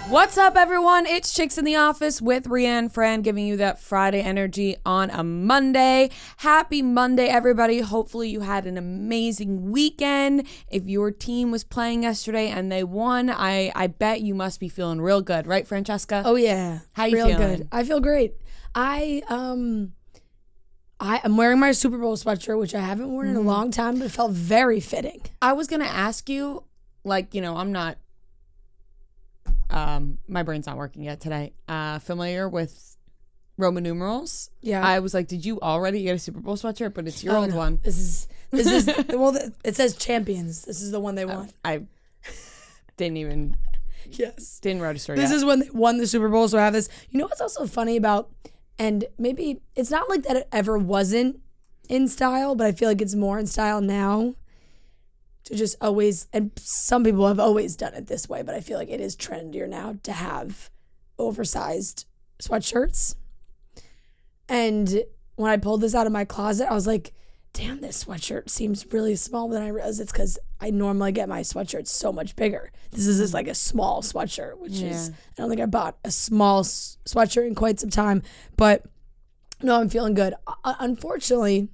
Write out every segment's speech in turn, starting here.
What's up, everyone? It's Chicks in the Office with Rianne Fran, giving you that Friday energy on a Monday. Happy Monday, everybody. Hopefully you had an amazing weekend. If your team was playing yesterday and they won, I bet you must be feeling real good, right, Francesca? Oh, yeah. How you feeling? Good. I feel great. I'm wearing my Super Bowl sweatshirt, which I haven't worn in a long time, but it felt very fitting. I was going to ask you, I'm not... my brain's not working yet today. Familiar with Roman numerals? Yeah. I was like, did you already get a Super Bowl sweatshirt? But it's your old one. This is well, it says champions. This is the one they won. I didn't even didn't register This yet. is when they won the Super Bowl, so I have this. You know what's also funny about, and maybe it's not like that it ever wasn't in style, but I feel like it's more in style now. To just always, and some people have always done it this way, but I feel like it is trendier now to have oversized sweatshirts. And when I pulled this out of my closet, I was like, damn, this sweatshirt seems really small. But then I realized it's because I normally get my sweatshirts so much bigger. This is just like a small sweatshirt, which is, I don't think I bought a small sweatshirt in quite some time. But no, I'm feeling good. Unfortunately,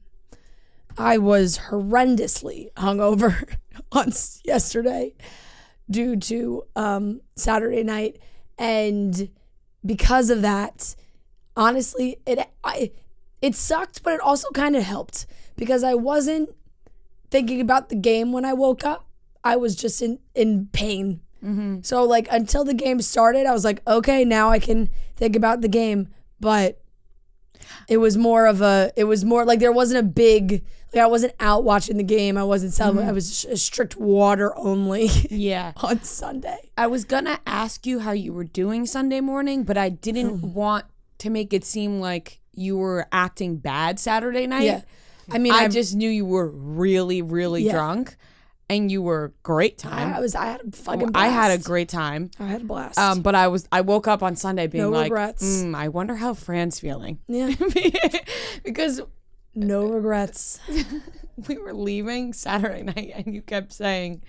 I was horrendously hungover on yesterday due to Saturday night, and because of that, honestly, it sucked, but it also kind of helped because I wasn't thinking about the game when I woke up. I was just in pain. Mm-hmm. So like until the game started, I was like, okay, now I can think about the game, but it was more like there wasn't a big, like I wasn't out watching the game. I wasn't celebrating. I was a strict water only on Sunday. I was going to ask you how you were doing Sunday morning, but I didn't want to make it seem like you were acting bad Saturday night. Yeah. I mean, I just knew you were really, really drunk. And you were a great time. I had a fucking blast. I had a great time. I had a blast. But I woke up on Sunday being no regrets. I wonder how Fran's feeling. Yeah. Because no regrets. We were leaving Saturday night and you kept saying,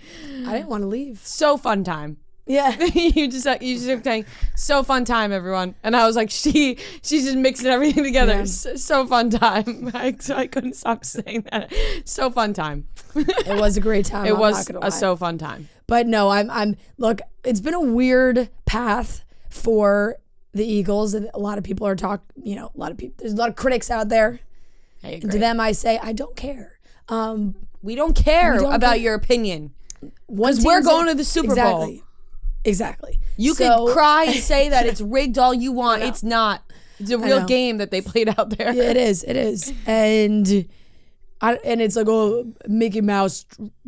I didn't want to leave. So fun time. Yeah. you just kept saying, so fun time, everyone. And I was like, she's just mixing everything together. Yeah. So fun time. I couldn't stop saying that. So fun time. It was a great time. It was a so fun time. But no, I'm look, it's been a weird path for the Eagles, and a lot of people are there's a lot of critics out there. And to them I say, I don't care. We don't care about your opinion. Because we're going to the Super Bowl. Exactly. You could cry and say that it's rigged all you want. It's not. It's a real game that they played out there. Yeah, it is. And it's like, oh, Mickey Mouse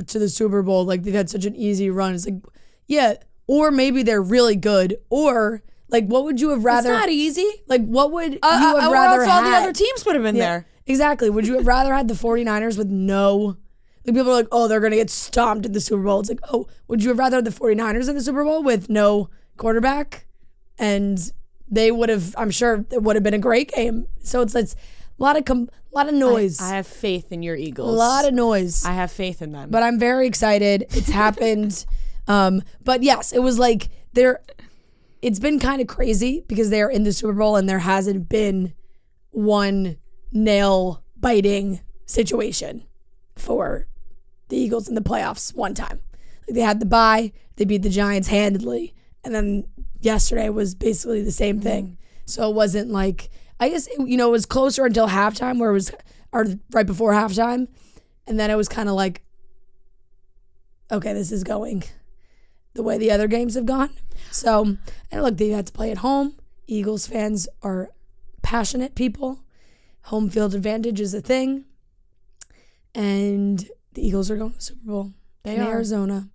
to the Super Bowl. Like, they've had such an easy run. It's like, yeah. Or maybe they're really good. Or, like, what would you have rather... It's not easy. Like, what would you have rather had? All the other teams would have been there. Exactly. Would you have rather had the 49ers with no... Like, people are like, oh, they're going to get stomped at the Super Bowl. It's like, oh, would you have rather had the 49ers in the Super Bowl with no quarterback? And they would have, I'm sure it would have been a great game. So it's a lot of noise. I have faith in your Eagles. A lot of noise. I have faith in them. But I'm very excited. It's happened. But yes, it was like it's been kind of crazy because they're in the Super Bowl and there hasn't been one nail biting situation for the Eagles in the playoffs one time. Like, they had the bye, they beat the Giants handedly, and then yesterday was basically the same thing. So it wasn't like, I guess it was closer until halftime, where it was, or right before halftime, and then it was kind of like, okay, this is going the way the other games have gone. So, and look, they had to play at home. Eagles fans are passionate people. Home field advantage is a thing. And the Eagles are going to the Super Bowl in Arizona.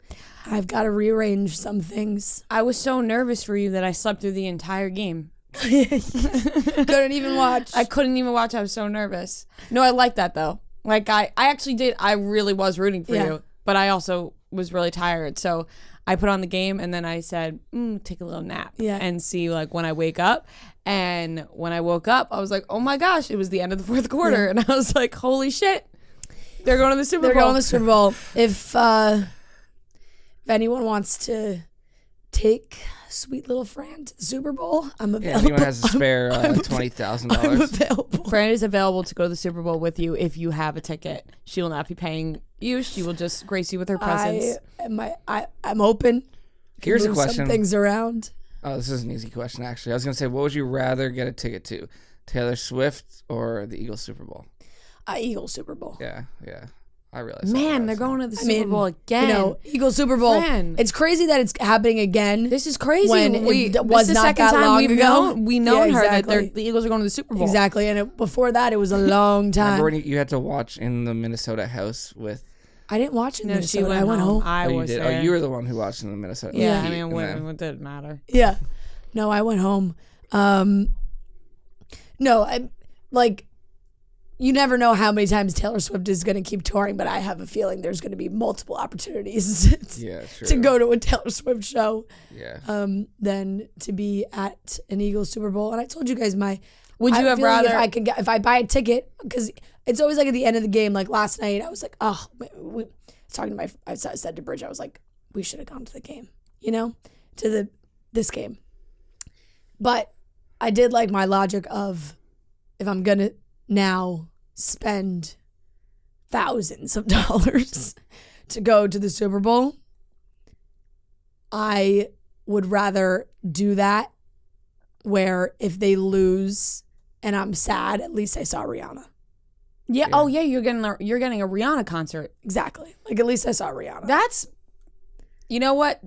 I've got to rearrange some things. I was so nervous for you that I slept through the entire game. Couldn't even watch. I couldn't even watch. I was so nervous. No, I like that though. Like I actually did. I really was rooting for you, but I also was really tired. So I put on the game and then I said, take a little nap and see like when I wake up. And when I woke up, I was like, oh my gosh, it was the end of the fourth quarter. And I was like, holy shit. They're going to the Super Bowl. They're going to the Super Bowl. If anyone wants to take sweet little Fran to the Super Bowl, I'm available. If anyone has a spare $20,000. I'm available. Fran is available to go to the Super Bowl with you if you have a ticket. She will not be paying you. She will just grace you with her presence. I'm open. Here's a Move question. Some things around. Oh, this is an easy question, actually. I was going to say, what would you rather get a ticket to? Taylor Swift or the Eagles Super Bowl? Eagles Super Bowl. Yeah. I realize. Man, they're going to the Super Bowl again. Eagles Super Bowl. Fran. It's crazy that it's happening again. This is crazy. When it was this is the not second that time long we've ago. known her that exactly. the Eagles are going to the Super Bowl. Exactly, and before that, it was a long time. Remember when you had to watch in the Minnesota house with... I didn't watch it in No, Minnesota. she went I went home. I you was did? there. Oh, you were the one who watched in the Minnesota. Yeah, Heat, I mean, and then- what did it matter? Yeah. No, I went home. You never know how many times Taylor Swift is going to keep touring, but I have a feeling there's going to be multiple opportunities Yeah, true. to go to a Taylor Swift show Yeah. than to be at an Eagles Super Bowl. And I told you guys Would you have rather? if I buy a ticket, because it's always like at the end of the game, like last night, I was like, I said to Bridge, I was like, we should have gone to the game, to this game. But I did like my logic of, if I'm going to now spend thousands of dollars to go to the Super Bowl, I would rather do that where if they lose and I'm sad, at least I saw Rihanna. Yeah. Oh yeah, you're getting a Rihanna concert. Exactly. Like at least I saw Rihanna. That's, you know what?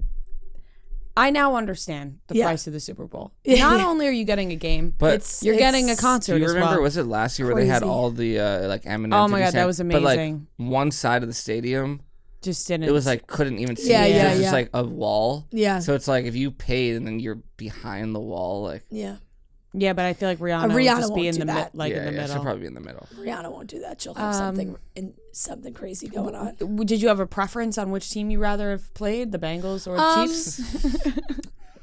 I now understand the price of the Super Bowl. Not only are you getting a game, but you're getting a concert. Do you remember? As well. Was it last year where they had all the Eminem? Oh my God, that was But amazing. like one side of the stadium, just didn't. it was like couldn't even see. Yeah, it. yeah, It was just yeah. like a wall. Yeah. So it's like if you paid and then you're behind the wall, like Yeah. Yeah, but I feel like Rihanna would Rihanna just be won't in do the that. in the she'll middle. probably be in the middle. Rihanna won't do that. She'll have something crazy going on. Did you have a preference on which team you rather have played, the Bengals or the Chiefs?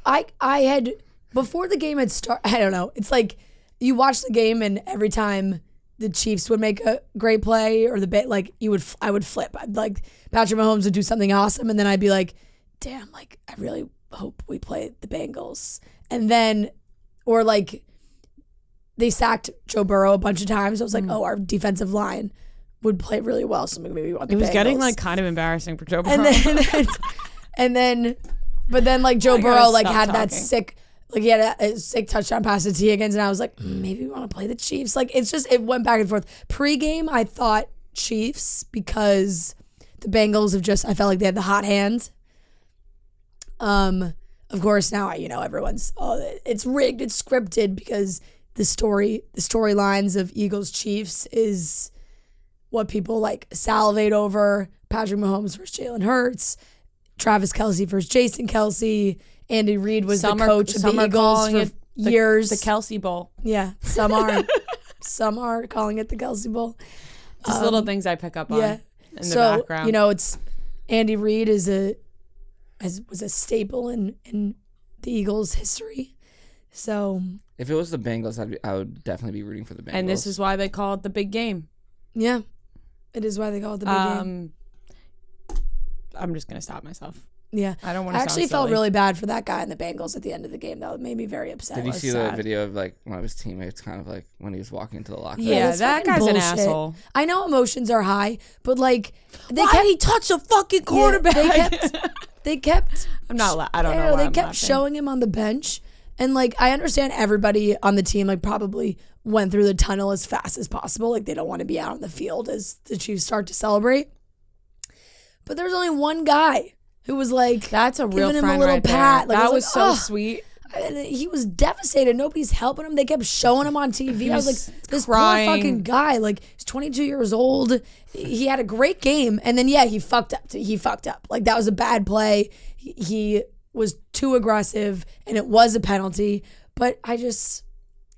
I had, before the game had started, I don't know. It's like you watch the game and every time the Chiefs would make a great play or I would flip. I'd like Patrick Mahomes would do something awesome and then I'd be like, damn, like I really hope we play the Bengals. And then, or like they sacked Joe Burrow a bunch of times. I was like, oh, our defensive line would play really well. So maybe we want the Bengals. It was getting like kind of embarrassing for Joe Burrow. But then like Joe I gotta Burrow like stop had that talking. sick, like he had a sick touchdown pass to T. Higgins, and I was like, maybe we want to play the Chiefs. Like it went back and forth. Pre-game, I thought Chiefs because the Bengals I felt like they had the hot hand. Of course now everyone's it's rigged, it's scripted because the storylines of Eagles Chiefs is what people like salivate over. Patrick Mahomes versus Jalen Hurts. Travis Kelce versus Jason Kelce. Andy Reid was the coach of the Eagles for years. The Kelce Bowl. Yeah, some are. Some are calling it the Kelce Bowl. Just little things I pick up on in the background. It's Andy Reid was a staple in the Eagles' history. So if it was the Bengals, I would definitely be rooting for the Bengals. And this is why they call it the big game. yeah, it is why they call it the big game. I'm just gonna stop myself. Yeah, I don't want to. I actually felt really bad for that guy in the Bengals at the end of the game. That made me very upset. Did you see sad. the video of like one of his teammates, kind of like when he was walking into the locker room? Yeah, that's that fucking guy's an bullshit. asshole. I know emotions are high, but like Why he touched a fucking quarterback? They kept. I'm not. I don't know. They kept showing him on the bench, and like I understand everybody on the team like probably went through the tunnel as fast as possible. Like they don't want to be out on the field as the Chiefs start to celebrate. But there's only one guy who was like, that's a real giving him friend a little right pat. there. Like, that was like, so oh. sweet. And he was devastated. Nobody's helping him. They kept showing him on TV. I was like, this crying. poor fucking guy. Like, he's 22 years old. He had a great game. And then, he fucked up. Like, that was a bad play. He was too aggressive, and it was a penalty. But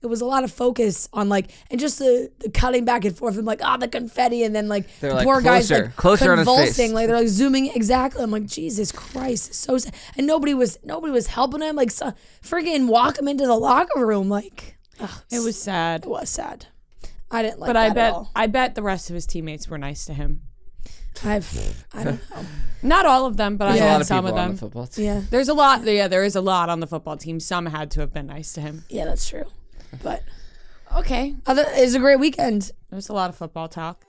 it was a lot of focus on, like, and just the cutting back and forth and, like, the confetti. And then, like, They're the like, poor guy's, like, closer on his face. convulsing. Like, they're, like, zooming. Exactly. I'm like, Jesus Christ. It's so sad. And nobody was helping him. Like, freaking walk him into the locker room. Like, It was sad. It was sad. I didn't like But that at all. I bet the rest of his teammates were nice to him. I don't know. Not all of them, but There's I a lot had of some people of on them. the football team. Yeah. There's a lot. Yeah, there is a lot on the football team. Some had to have been nice to him. Yeah, that's true. But Okay. it was a great weekend. There's a lot of football talk.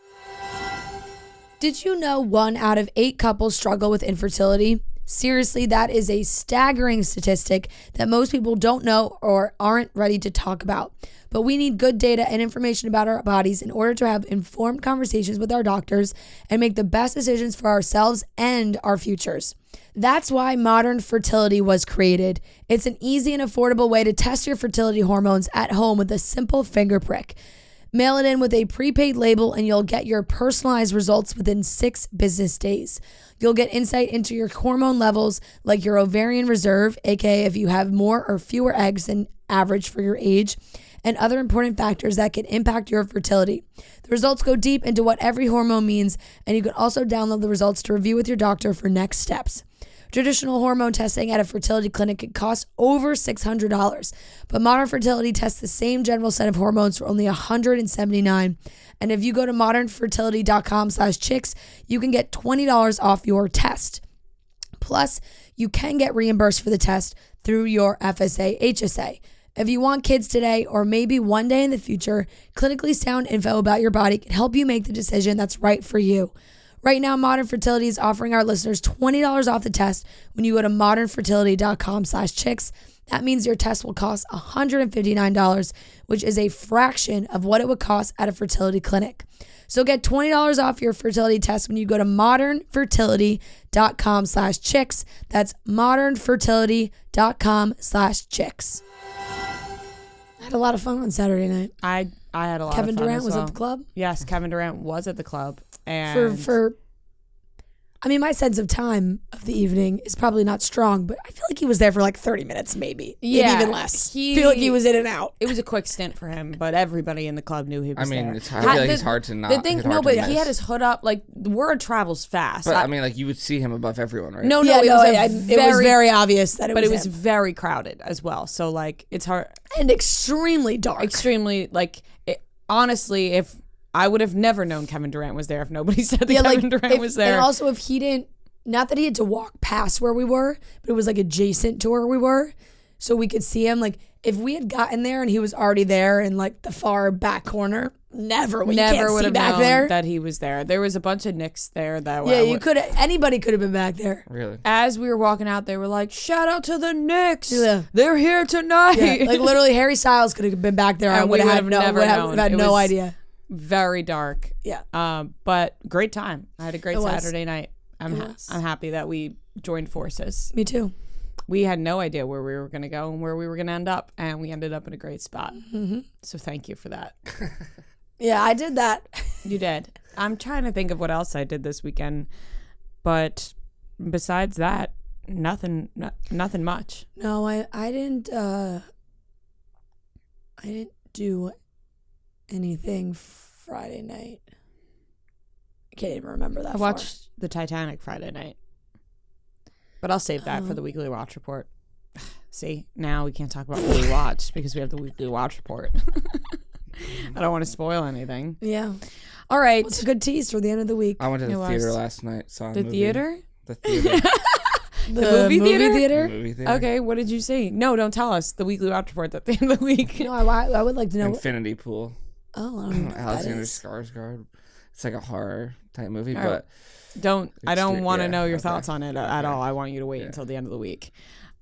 Did you know 1 out of 8 couples struggle with infertility? Seriously, that is a staggering statistic that most people don't know or aren't ready to talk about. But we need good data and information about our bodies in order to have informed conversations with our doctors and make the best decisions for ourselves and our futures. That's why modern fertility was created. It's an easy and affordable way to test your fertility hormones at home with a simple finger prick. Mail it in with a prepaid label and you'll get your personalized results within 6 business days. You'll get insight into your hormone levels, like your ovarian reserve, aka if you have more or fewer eggs than average for your age, and other important factors that can impact your fertility. The results go deep into what every hormone means, and you can also download the results to review with your doctor for next steps. Traditional hormone testing at a fertility clinic can cost over $600, but modern fertility tests the same general set of hormones for only $179. And if you go to modernfertility.com/chicks, you can get $20 off your test. Plus, you can get reimbursed for the test through your FSA HSA. If you want kids today or maybe one day in the future, clinically sound info about your body can help you make the decision that's right for you. Right now, Modern Fertility is offering our listeners $20 off the test when you go to modernfertility.com/chicks. That means your test will cost $159, which is a fraction of what it would cost at a fertility clinic. So get $20 off your fertility test when you go to modernfertility.com/chicks. That's modernfertility.com/chicks. I had a lot of fun on Saturday night. I had a lot Kevin of fun Durant as was well. at the club. Yes, Kevin Durant was at the club. And I mean, my sense of time of the evening is probably not strong, but I feel like he was there for like 30 minutes, maybe. Yeah, Maybe even less. I feel like he was in and out. It was a quick stint for him, but everybody in the club knew he was there. I mean, I feel like it's hard to not. The thing, it's hard no, to but miss. he had his hood up. Like, the word travels fast. But I mean, like you would see him above everyone, right? No, Yeah, it was very obvious that it was But it was him. very crowded as well. So, like, it's hard. And extremely dark. Extremely, like, honestly, if I would have never known Kevin Durant was there if nobody said that Kevin Durant was there. And also, if he didn't, not that he had to walk past where we were, but it was like adjacent to where we were, so we could see him. Like, if we had gotten there and he was already there in like the far back corner, never would have known there. that he was there. There was a bunch of Knicks there that anybody could have been back there. Really? As we were walking out, they were like, "Shout out to the Knicks! Yeah. They're here tonight!" Yeah, like literally, Harry Styles could have been back there. I And would we have never known. had It no was idea. Very dark. Yeah. But great time. I had a great It was. Saturday night. I'm happy that we joined forces. Me too. We had no idea where we were going to go and where we were going to end up, and we ended up in a great spot. Mm-hmm. So thank you for that. Yeah, I did that. You did. I'm trying to think of what else I did this weekend, but besides that, nothing much. No, I didn't do anything Friday night. I can't even remember that. I watched the Titanic Friday night, but I'll save that for the weekly watch report. See, now we can't talk about what we watched because we have the weekly watch report. I don't want to spoil anything. Yeah. All right. It's a good tease for the end of the week. I went to the theater last night. Saw a The movie. theater? The theater. The movie theater? The movie theater. Okay, what did you see? No, don't tell us. The weekly watch report at the end of the week. No, I would like to know. Infinity Pool. I don't know what that Alexander is. Skarsgård. It's like a horror type movie, All but I don't want to know your okay. thoughts on it at all. I want you to wait until the end of the week.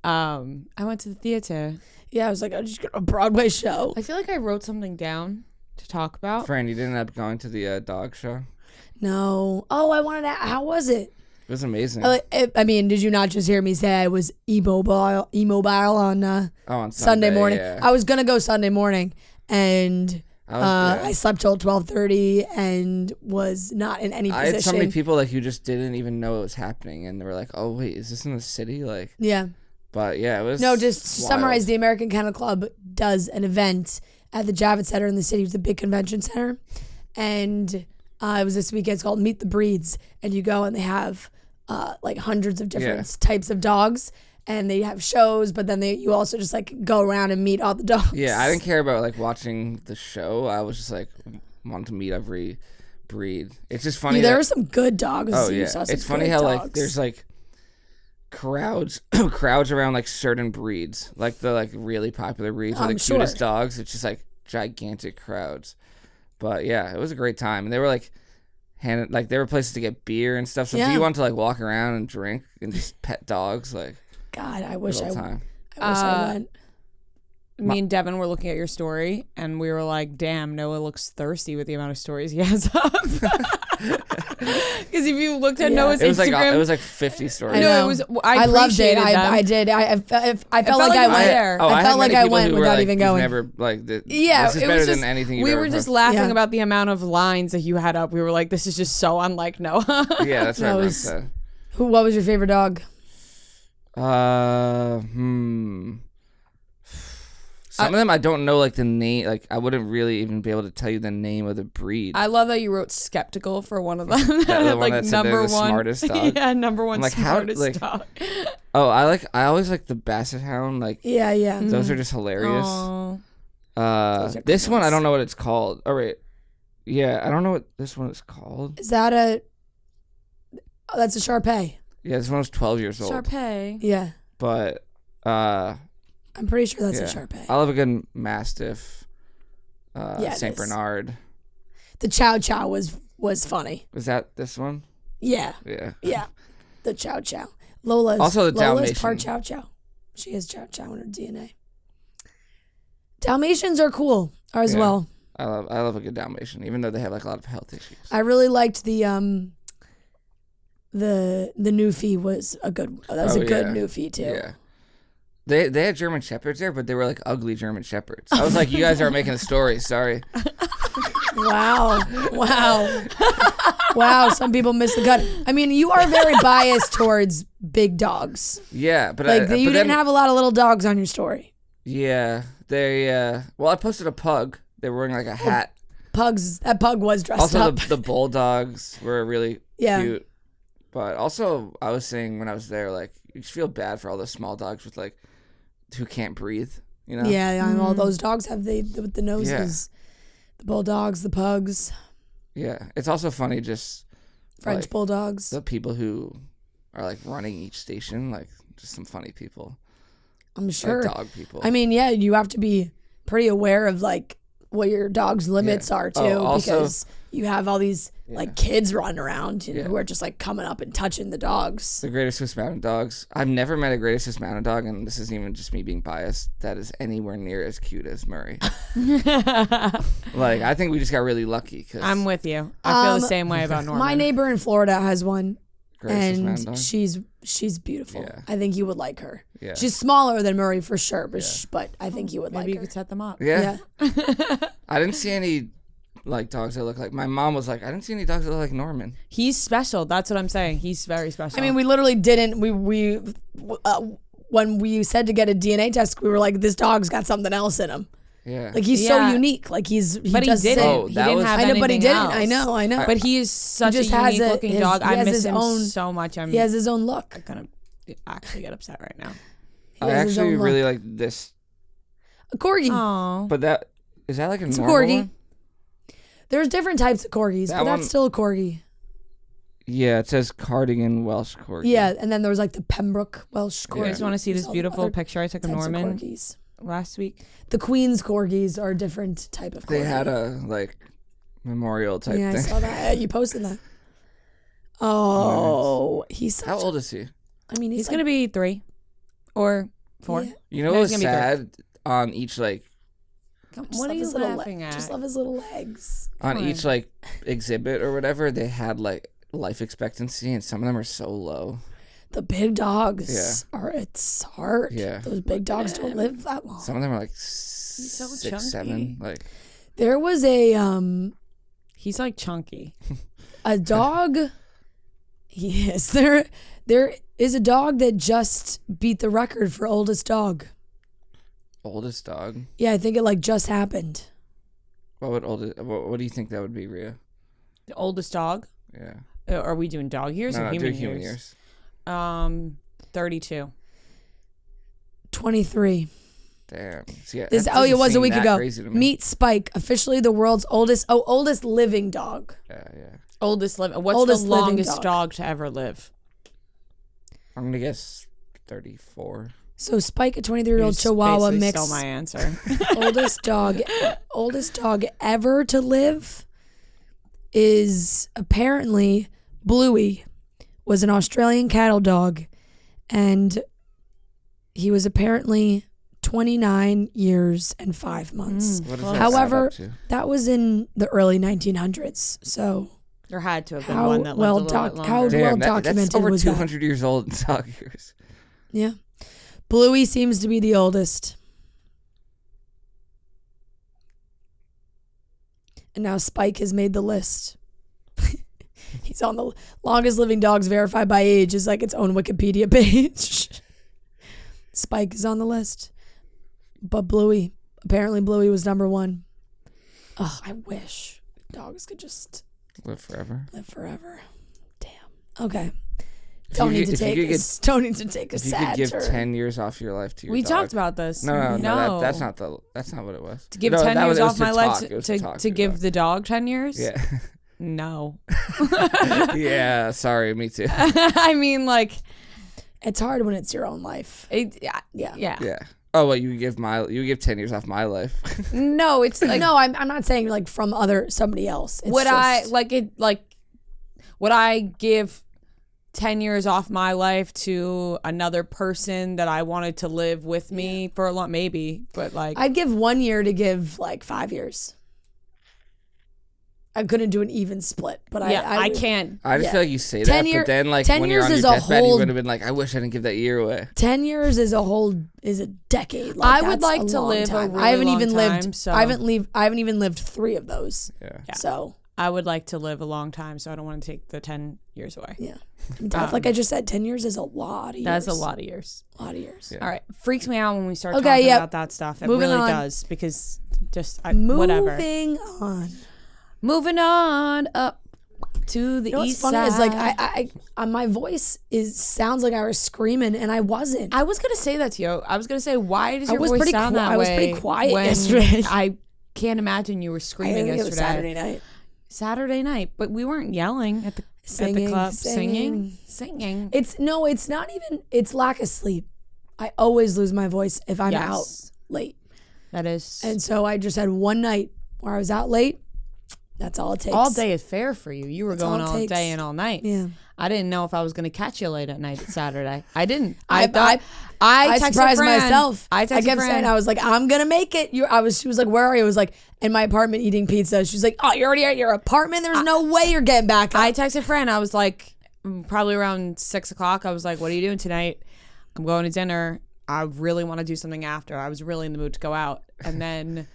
I went to the theater. Yeah, I was like, I just got a Broadway show. I feel like I wrote something down to talk about. Fran, you didn't end up going to the dog show? No. Oh, I wanted to. How was it? It was amazing. I mean, did you not just hear me say I was immobile on Sunday morning? Yeah. I was gonna go Sunday morning, and Yeah. I slept till 12:30 and was not in any I position. had so many people like who just didn't even know it was happening, and they were like, "Oh wait, is this in the city?" Like, Yeah. but yeah, it was. No, just to wild. summarize, the American Kennel Club does an event at the Javits Center in the city. It's a big convention center, and it was this weekend. It's called Meet the Breeds, and you go and they have like hundreds of different types of dogs, and they have shows. But then you also just like go around and meet all the dogs. Yeah, I didn't care about like watching the show. I was just like wanting to meet every breed. It's just funny. There are some good dogs. Oh yeah, it's funny how like there's like crowds around like certain breeds, like the like really popular breeds or the cutest dogs. It's just like gigantic crowds. But yeah, it was a great time, and they were like there were places to get beer and stuff. So if you want to like walk around and drink and just pet dogs, like God, I wish I went. Me and Devin were looking at your story, and we were like, damn, Noah looks thirsty with the amount of stories he has up. Because if you looked at Noah's Instagram... it was like 50 stories. No, it was... I loved it. I did. I felt like I went there. I felt like I went without even going. Never, like, this is it better was than anything you've we ever were just heard. laughing about the amount of lines that you had up. We were like, this is just so unlike Noah. Yeah, that's what everyone said. What was your favorite dog? Some of them I don't know like the name. Like I wouldn't really even be able to tell you the name of the breed. I love that you wrote skeptical for one of them. That like that number one, smartest dog. Yeah, number one like, smartest dog. Oh, I always like the Basset Hound. Like yeah. Those are just hilarious. Aww. This one I don't know what it's called. Oh wait, yeah, I don't know what this one is called. Is that that's a Shar-Pei. Yeah, this one was 12 years old. Shar-Pei. Yeah. But I'm pretty sure that's a Shar-Pei. I love a good Mastiff. Saint Bernard. The Chow Chow was funny. Was that this one? Yeah. Yeah. Yeah. The Chow Chow. Lola's part Chow Chow. She has Chow Chow in her DNA. Dalmatians are cool as well. I love a good Dalmatian, even though they have like a lot of health issues. I really liked the Newfie was a good. That was a good Newfie too. Yeah. They had German Shepherds there, but they were like ugly German Shepherds. I was like, you guys aren't making a story. Sorry. Wow. Some people miss the cut. I mean, you are very biased towards big dogs. Yeah, but you didn't have a lot of little dogs on your story. Yeah, well, I posted a pug. They were wearing like a hat. That pug was dressed up. Also, the bulldogs were really cute. But also, I was saying when I was there, like, you just feel bad for all those small dogs with like who can't breathe, you know? Yeah, and all those dogs have with the noses. Yeah. The bulldogs, the pugs. Yeah, it's also funny just French bulldogs. The people who are like running each station, like just some funny people. I'm sure. Like dog people. I mean, yeah, you have to be pretty aware of like what your dog's limits are too, because you have all these like kids running around who are just like coming up and touching the dogs. The Greatest Swiss Mountain Dogs. I've never met a Greatest Swiss Mountain Dog, and this isn't even just me being biased, that is anywhere near as cute as Murray. Like, I think we just got really lucky. I'm with you. I feel the same way about Norman. My neighbor in Florida has one. Greatest and she's beautiful. Yeah. I think you would like her. Yeah. She's smaller than Murray for sure, but I think you would like her. Maybe you could set them up. Yeah. I didn't see any like dogs that look like. My mom was like, I didn't see any dogs that look like Norman. He's special. That's what I'm saying. He's very special. I mean, we literally didn't. We when we said to get a DNA test, we were like, this dog's got something else in him. Yeah. Like he's so unique. Like but he didn't. He didn't have I know, but he didn't. else. I know. But he is such a unique looking dog. I miss him so much. He has his own look. I'm gonna actually get upset right now. I actually really like this. A corgi. Aww. But is that like a normal corgi. one? There's different types of corgis, but that's still a corgi. Yeah, it says Cardigan Welsh Corgi. Yeah, and then there was like the Pembroke Welsh Corgi. You guys want to see this beautiful picture I took of Norman last week? The Queen's Corgis are a different type of corgi. They had a like memorial type thing. Yeah, I saw that. You posted that. Oh, How old is he? I mean, he's gonna be 3 or 4. Yeah. You know what was sad? On each like. What are you laughing at? Just love his little legs. On each like exhibit or whatever, they had like life expectancy, and some of them are so low. The big dogs it's hard. Yeah. Those big dogs don't live that long. Some of them are like so 6, chunky. 7. Like there was a he's like chunky. A dog. Yes, there is a dog that just beat the record for oldest dog. Oldest dog? Yeah, I think it like just happened. What do you think that would be, Rhea? The oldest dog? Yeah. Are we doing dog years or human years? 32. 23. Damn. So yeah, It was a week ago. Meet Spike, officially the world's oldest living dog. Yeah. Oldest living. What's the longest dog to ever live? I'm gonna guess 34. So Spike, a 23-year-old Chihuahua mix. Stole my answer. oldest dog ever to live is apparently Bluey. Was an Australian cattle dog, and he was apparently 29 years and 5 months. However, that was in the early 1900s, so there had to have been one that lived a little bit longer. How well documented that's over was 200 years old in dog years. Yeah. Bluey seems to be the oldest. And now Spike has made the list. He's on the longest living dogs verified by age is like its own Wikipedia page. Spike is on the list. But apparently Bluey was number 1. Oh, I wish dogs could just live forever. Damn. Okay. Don't need to take a sad If you could give 10 years off your life to your dog. We talked about this. No. That's not what it was. To give 10 years off my life to give the dog 10 years? Yeah. No. Yeah, sorry, me too. I mean, like, it's hard when it's your own life. Yeah. Oh, well, you give 10 years off my life. No, it's like no. I'm not saying like from somebody else. It's would I give 10 years off my life to another person that I wanted to live with me for a long, maybe, but like I'd give 1 year to give like 5 years. I couldn't do an even split, but I can't. I just feel like you say that, but then like when you're on your deathbed, you would have been like, I wish I didn't give that year away. 10 years is a decade. Like, I would like to live a really long time. So I haven't even lived 3 of those. Yeah. So I would like to live a long time, so I don't want to take the 10 years away. Yeah. Like I just said, 10 years is a lot of years. That's a lot of years. Yeah. All right. Freaks me out when we start talking about that stuff. It really does, because whatever. Moving on up to the east side. What's funny is like my voice sounds like I was screaming, and I wasn't. I was gonna say that to you. I was gonna say, why does your voice sound that way? I was pretty quiet yesterday. I can't imagine you were screaming yesterday. It was Saturday night, but we weren't yelling at the club, singing. It's not even. It's lack of sleep. I always lose my voice if I'm out late. That is, and so I just had one night where I was out late. That's all it takes. All day is fair for you. You were going all day and all night. Yeah. I didn't know if I was going to catch you late at night Saturday. I didn't. I surprised myself. I kept saying, I was like, I'm going to make it. She was like, where are you? I was like, in my apartment eating pizza. She's like, oh, you're already at your apartment? There's no way you're getting back up. I texted Fran. I was like, probably around 6 o'clock. I was like, what are you doing tonight? I'm going to dinner. I really want to do something after. I was really in the mood to go out. And then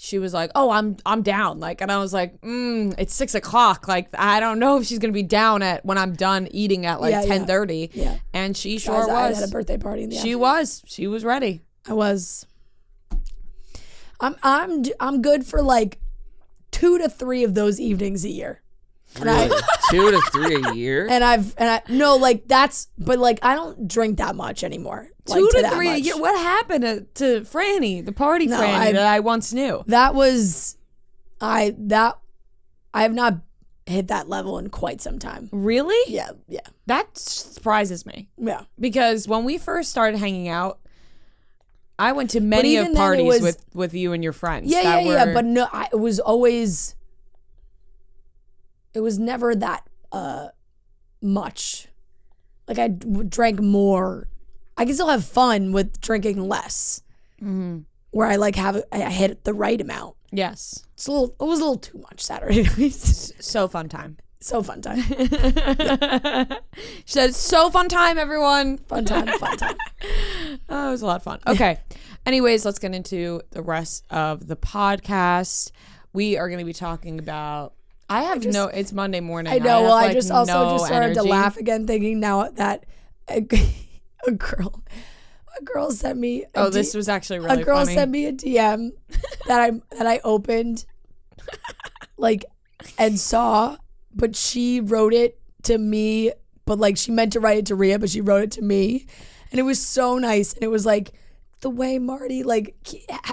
she was like, oh, I'm down. Like, and I was like, it's 6 o'clock. Like, I don't know if she's going to be down when I'm done eating at like 10:30. Yeah. And she sure was. I had a birthday party in the afternoon. She was ready. I was. I'm good for like 2 to 3 of those evenings a year. Really? 2 to 3 a year? But like I don't drink that much anymore. 2 to 3 a year. What happened to Franny, the party Franny that I once knew? That was, I have not hit that level in quite some time. Really? Yeah. That surprises me. Yeah. Because when we first started hanging out, I went to many of parties with you and your friends. Yeah. But no, it was never that much. Like I drank more. I can still have fun with drinking less. Mm-hmm. Where I like I hit the right amount. Yes. It was a little too much Saturday night. So fun time. So fun time. She said, so fun time, everyone. Fun time. Oh, it was a lot of fun. Okay. Anyways, let's get into the rest of the podcast. We are going to be talking about, it's Monday morning. I know. I just started to laugh again, thinking now that a girl sent me. This was actually really funny. A girl sent me a DM that I opened, like, and saw, but she wrote it to me. But like she meant to write it to Rhea, but she wrote it to me, and it was so nice. And it was like, the way Marty like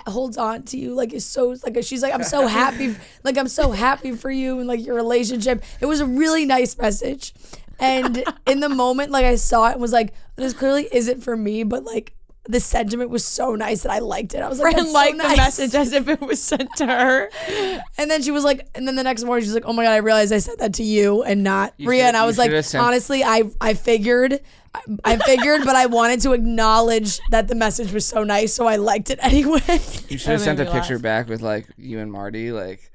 holds on to you, like is so like she's like I'm so happy, like I'm so happy for you and like your relationship. It was a really nice message, and in the moment like I saw it and was like, this clearly isn't for me, but like the sentiment was so nice that I liked it. I was like, Fran that's liked so nice. the message as if it was sent to her. And then she was like, and then the next morning she was like, oh my God, I realized I said that to you and not Rhea. And I was like, honestly, I figured, but I wanted to acknowledge that the message was so nice, so I liked it anyway. You should have sent a picture back with like you and Marty like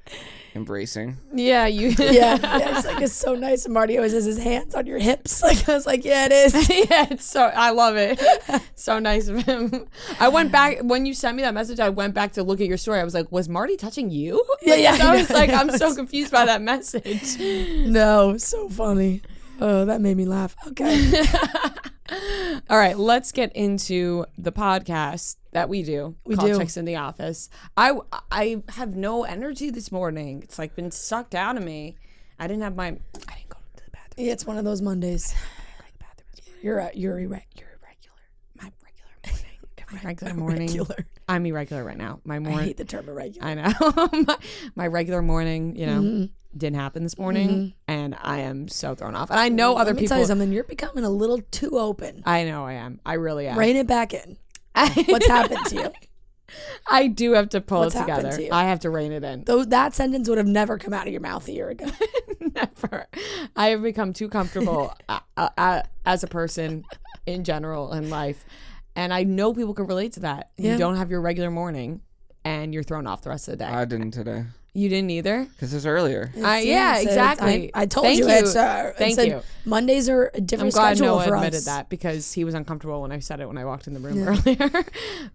embracing. Yeah, it's like it's so nice. And Marty always has his hands on your hips. Like I was like, yeah, it is. Yeah, it's so I love it. So nice of him. I went back when you sent me that message. I went back to look at your story. I was like, was Marty touching you? Yeah. I was like, I'm so confused by that message. No, so funny. Oh, that made me laugh. Okay. All right, let's get into the podcast that we do. Called Chicks in the Office. I have no energy this morning. It's like been sucked out of me. I didn't go to the bathroom. Yeah, it's one of those Mondays. You're irregular. My regular morning. I'm irregular right now. I hate the term irregular. I know. my regular morning, didn't happen this morning, and I am so thrown off. And I know other people. Let me tell you something. You're becoming a little too open. I know I am. I really am. Rein it back in. What's happened to you? I do have to pull it together. I have to rein it in. That sentence would have never come out of your mouth a year ago. Never. I have become too comfortable as a person in general in life. And I know people can relate to that. Yeah. You don't have your regular morning and you're thrown off the rest of the day. I didn't today. You didn't either? Because it's earlier. Yeah, exactly. I told you. Thank you. Mondays are a different schedule for us. I'm glad Noah admitted that because he was uncomfortable when I said it when I walked in the room earlier.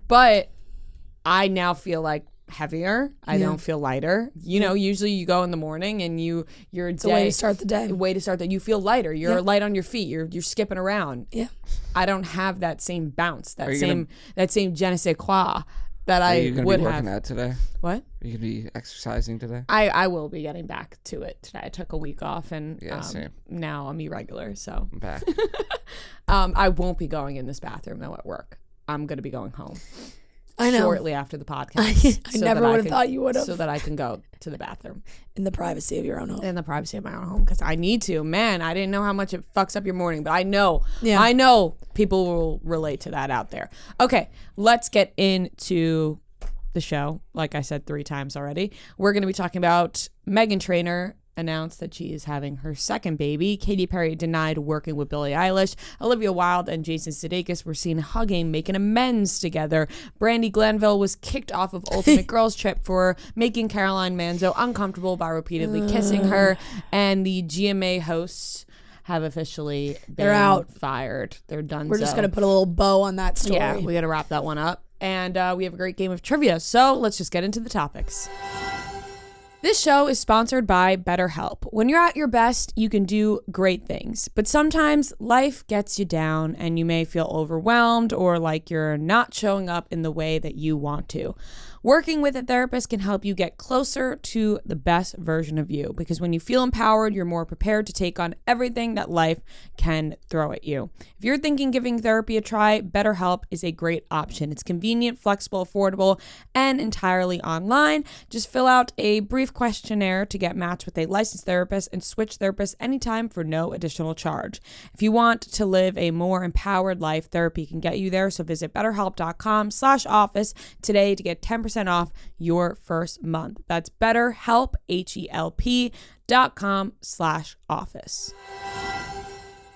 But I now feel like heavier. I don't feel lighter. Usually you go in the morning and your it's a way to start the day. You feel lighter. You're light on your feet. You're skipping around. Yeah. I don't have that same bounce. That same je ne sais quoi that I would have. Are you going to be working out today? What? Are you going to be exercising today? I will be getting back to it today. I took a week off and same. Now I'm irregular, so I'm back. I won't be going in this bathroom though at work. I'm going to be going home. I know. Shortly after the podcast. I never would have thought you would have. So that I can go to the bathroom. In the privacy of your own home. In the privacy of my own home. Because I need to. Man, I didn't know how much it fucks up your morning. But I know. Yeah. I know people will relate to that out there. Okay. Let's get into the show. Like I said 3 times already. We're going to be talking about Meghan Trainor announced that she is having her second baby. Katy Perry denied working with Billie Eilish. Olivia Wilde and Jason Sudeikis were seen hugging, making amends together. Brandi Glanville was kicked off of Ultimate Girls Trip for making Caroline Manzo uncomfortable by repeatedly kissing her. And the GMA hosts have officially been fired. They're done. We're just going to put a little bow on that story. Yeah, we got to wrap that one up. And we have a great game of trivia. So let's just get into the topics. This show is sponsored by BetterHelp. When you're at your best, you can do great things, but sometimes life gets you down and you may feel overwhelmed or like you're not showing up in the way that you want to. Working with a therapist can help you get closer to the best version of you, because when you feel empowered, you're more prepared to take on everything that life can throw at you. If you're thinking giving therapy a try, BetterHelp is a great option. It's convenient, flexible, affordable, and entirely online. Just fill out a brief questionnaire to get matched with a licensed therapist and switch therapists anytime for no additional charge. If you want to live a more empowered life, therapy can get you there. So visit betterhelp.com/office today to get 10% off your first month. That's BetterHelp, HELP.com/office.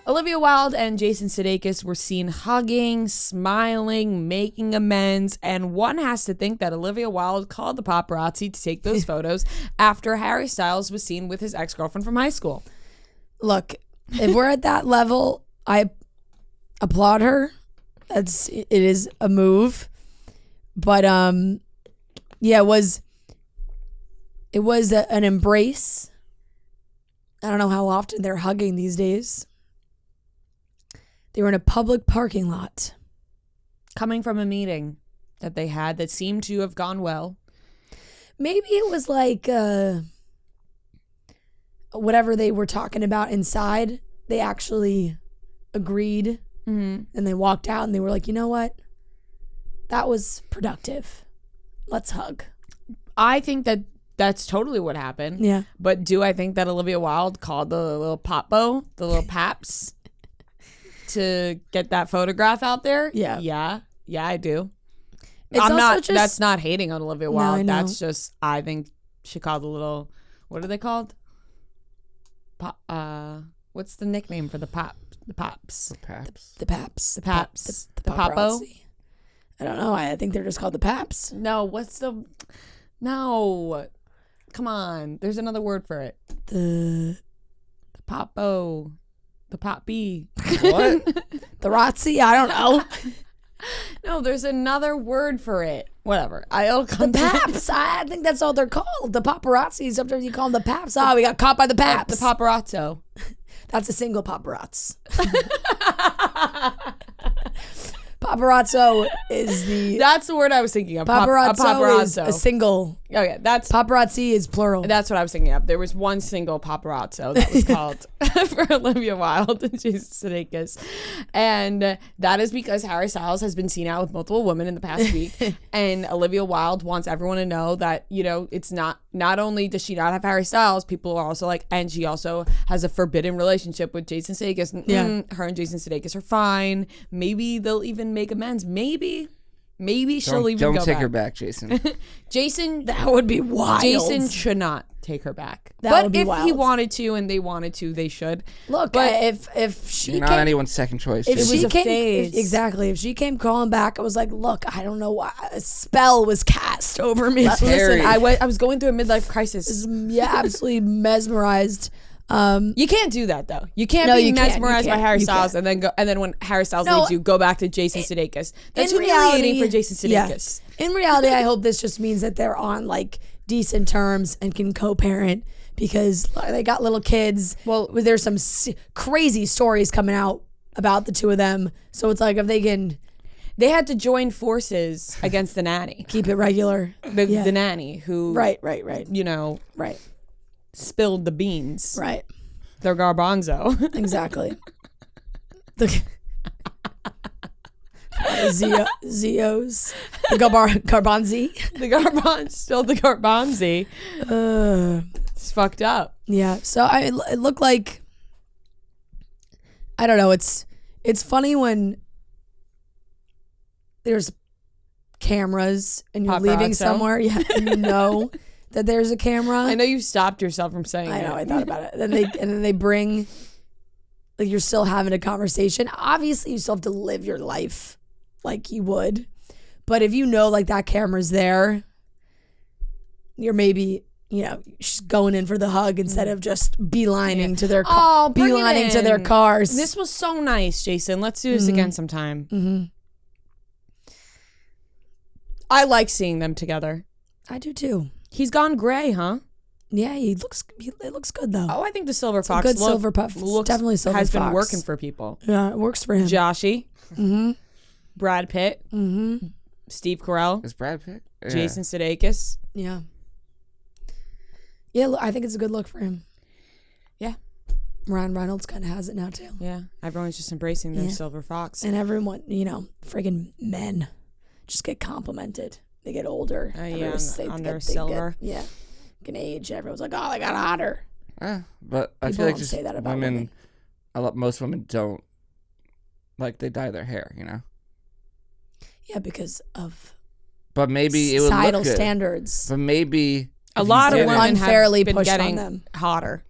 Olivia Wilde and Jason Sudeikis were seen hugging, smiling, making amends, and one has to think that Olivia Wilde called the paparazzi to take those photos after Harry Styles was seen with his ex-girlfriend from high school. Look, if we're at that level, I applaud her. It is a move. But yeah, it was an embrace. I don't know how often they're hugging these days. They were in a public parking lot. Coming from a meeting that they had that seemed to have gone well. Maybe it was like whatever they were talking about inside, they actually agreed. Mm-hmm. And they walked out and they were like, you know what? that was productive. Let's hug. I think that that's totally what happened. Yeah. But do I think that Olivia Wilde called the little papo, the little paps, to get that photograph out there? Yeah. Yeah, I do. It's I'm also not. just- That's not hating on Olivia Wilde. I know. That's just. I think she called the little. What are they called? What's the nickname for the pop? The pops. The Paps. The paps. The paps. The The papo. paparazzi. I don't know. I think they're just called the paps. No. What's the? No. Come on. There's another word for it. The Papo. The poppy. What? the Razzi. I don't know. No, there's another word for it. Whatever. I'll The come to it. paps. I think that's all they're called. The paparazzi. Sometimes you call them the paps. Oh, we got caught by the paps. The paparazzo. That's a single paparazzo. Paparazzo is the That's the word I was thinking of. paparazzo is a single. Okay, that's Paparazzi is plural. what I was thinking of. There was one single paparazzo that was called for Olivia Wilde and Jason Sudeikis. And that is because Harry Styles has been seen out with multiple women in the past week. And Olivia Wilde wants everyone to know that, you know, it's not only does she not have Harry Styles, people are also like, and she also has a forbidden relationship with Jason Sudeikis. Yeah. Her and Jason Sudeikis are fine. Maybe they'll even make amends. Maybe she'll even Don't go take back. her back, Jason. Jason, That would be wild. Jason should not take her back. That but would be if he wild. wanted to and they wanted to, they should. Look, But if she You're not came, anyone's second choice. if Jason. she a came phase. exactly, if she came crawling back, I was like, look, I don't know why a spell was cast over me. Harry. Listen, I was going through a midlife crisis. Yeah, absolutely mesmerized. You can't do that though. You can't No, be you can't. mesmerized You by can't. Harry You Styles can't. and then when Harry Styles No, leaves you, go back to Jason Sudeikis. That's in humiliating reality- for Jason Sudeikis. Yeah. In reality, I hope this just means that they're on like decent terms and can co-parent because they got little kids. Well- there's some crazy stories coming out about the two of them. So it's like if they can They had to join forces against the nanny. keep it regular. Yeah. The nanny who Right. you know, Right. spilled the beans. Right. Their garbanzo. Exactly. The Zios. The Garbanzi. The garbanzo spilled the garbanzi. It's fucked up. Yeah. So it looked like, I don't know. It's funny when there's cameras and you're leaving Paparazzo. somewhere. Yeah. And you know that there's a camera. I know you stopped yourself from saying I it. know. I thought about it. And then they bring, like, you're still having a conversation. Obviously, you still have to live your life like you would. But if you know, like, that camera's there, you're maybe, you know, just going in for the hug instead of just beelining to their Oh, bring it beelining to their in. cars. This was so nice, Jason. Let's do this again sometime. Mm-hmm. I like seeing them together. I do too. He's gone gray, huh? Yeah, it looks good though. Oh, I think the silver a fox good look silver puff. looks Definitely silver has been fox. working for people. Yeah, it works for him. Joshy, Brad Pitt, Steve Carell, Is Brad Pitt? Yeah. Jason Sudeikis. Yeah. Yeah, I think it's a good look for him. Yeah, Ryan Reynolds kind of has it now too. yeah. Everyone's just embracing their Yeah. silver fox. And everyone, you know, friggin' men just get complimented. They get older. Yeah, Everyone's- on their silver. Yeah. Can age. Everyone's like, oh, they got hotter. But I People feel like don't just say that about women, women. most women don't, like, they dye their hair, you know? Yeah, because of But maybe it would societal look good. standards. But maybe A if lot you of did it- women Unfairly have been pushed on getting them. hotter.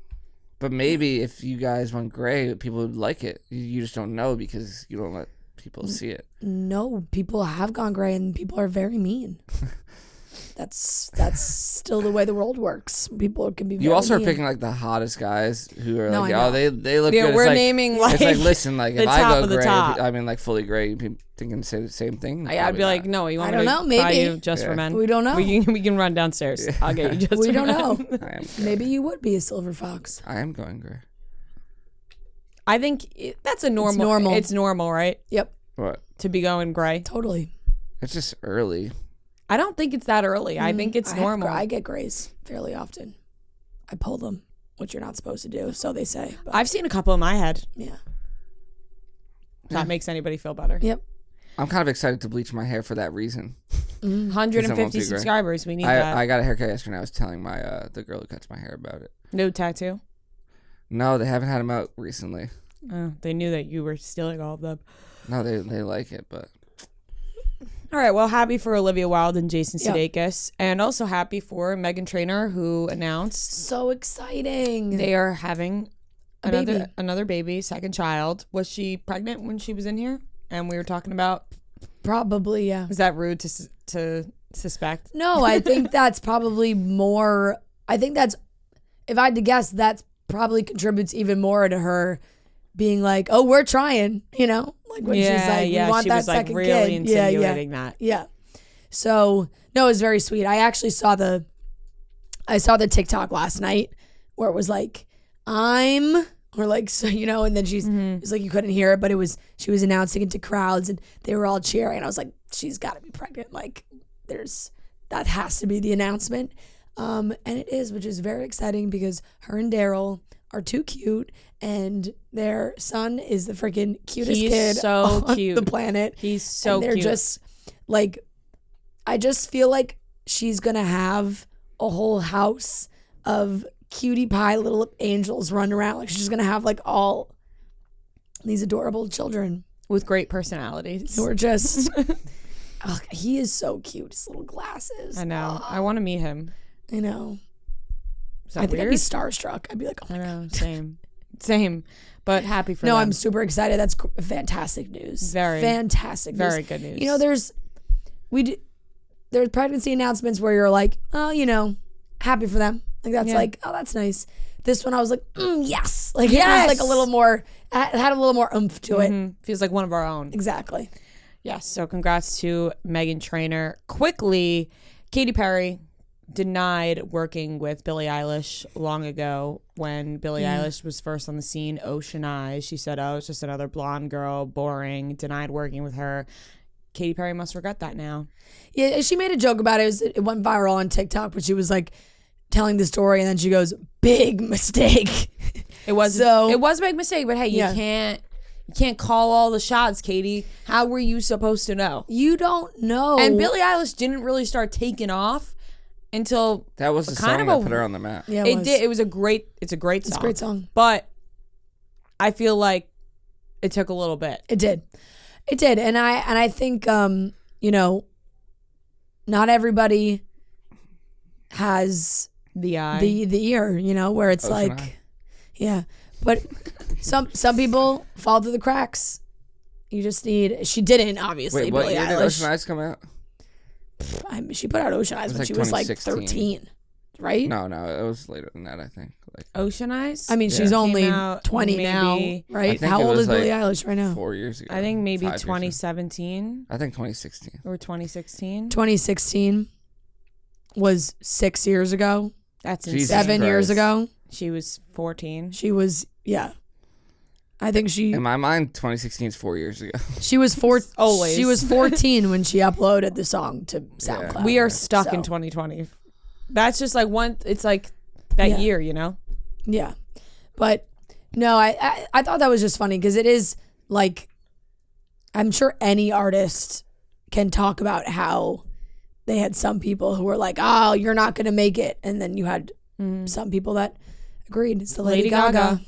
But maybe if you guys went gray, people would like it. You just don't know because you don't let people see it. No, people have gone gray and people are very mean. That's still the way the world works. People can be very You also are mean. picking like the hottest guys who are No, like, I know. oh, they look Yeah, good. we're It's like, naming like it's like, listen, like the if I top go of the gray, top. I mean like fully gray, you thinking say the same thing? I'd Probably be like, not. no, you want I me don't to know, buy maybe. you just for Yeah. We men? don't know. We can run downstairs. I'll get you just We for don't men. know. I am. Maybe you would be a silver fox. I am going gray. I think that's a normal. normal. It's normal, right? Yep, What? To be going gray. totally. It's just early. I don't think it's that early. I think it's normal. I get grays fairly often. I pull them, which you're not supposed to do, so they say. But I've seen a couple in my head. yeah. If that makes anybody feel better. Yep. I'm kind of excited to bleach my hair for that reason. 150 subscribers. We need that. I got a haircut yesterday. And I was telling my the girl who cuts my hair about it. No tattoo? No, they haven't had them out recently. Oh, they knew that you were stealing all of them. No, they like it, but... All right, well, happy for Olivia Wilde and Jason Sudeikis, and also happy for Meghan Trainor, who announced so exciting they are having another baby, second child. Was she pregnant when she was in here? And we were talking about... Probably, yeah. Is that rude to suspect? No, I think that's probably more... I think that's... If I had to guess, that probably contributes even more to her being like, oh, we're trying, you know? Like when she's like, we want that second really kid. insinuating that. Yeah. So, no, it was very sweet. I actually saw the TikTok last night where it was like, or like, so, you know, and then it was like, you couldn't hear it, but she was announcing it to crowds and they were all cheering. I was like, she's got to be pregnant. Like, that has to be the announcement. And it is, which is very exciting because her and Daryl are too cute, and their son is the freaking cutest kid on the planet. He's so cute. They're just like, I just feel like she's gonna have a whole house of cutie pie little angels running around. Like she's just gonna have like all these adorable children with great personalities. Who are just, he is so cute. His little glasses. I know. I want to meet him. I know. I think I'd be starstruck. I'd be like, oh my God. Same. But happy for them. No, I'm super excited. That's fantastic news. Fantastic news. Very good news. You know, there's pregnancy announcements where you're like, oh, you know, happy for them. Like that's like, oh, that's nice. This one I was like, yes. Like it was like a little more, it had a little more oomph to it. Feels like one of our own. Exactly. Yes. So congrats to Meghan Trainor. Quickly, Katy Perry denied working with Billie Eilish long ago when Billie Eilish was first on the scene. Ocean Eyes. She said, oh, it's just another blonde girl, boring. Denied working with her. Katy Perry must regret that now. Yeah, she made a joke about it. It went viral on TikTok, but she was like telling the story and then she goes, big mistake. It was a big mistake, but hey, you can't call all the shots, Katy. How were you supposed to know? You don't know. And Billie Eilish didn't really start taking off until that was the song that put her on the map. Yeah, it did. It's a great song. It's a great song. But I feel like it took a little bit. It did. And I think you know, not everybody has the eye, the ear, you know, where it's Ocean like eye. Yeah. But some people fall through the cracks. You just need. She didn't, obviously. Wait, what Billie year Eilish. did Ocean Eyes come out? She put out Ocean Eyes when she was like 13, right? No, it was later than that, I think. Like Ocean Eyes? I mean, she's only 20 now, right? How old is Billie Eilish right now? 4 years ago. I think maybe 2017. I think 2016. Or 2016. 2016 was 6 years ago. That's Jesus 7 Christ. years ago. She was 14. She was, I think she... In my mind, 2016 is 4 years ago. She was Always. She was 14 when she uploaded the song to SoundCloud. Yeah. We are stuck in 2020. That's just like it's like that year, you know? Yeah. But no, I thought that was just funny because it is like, I'm sure any artist can talk about how they had some people who were like, oh, you're not going to make it. And then you had some people that agreed. It's the Lady Gaga.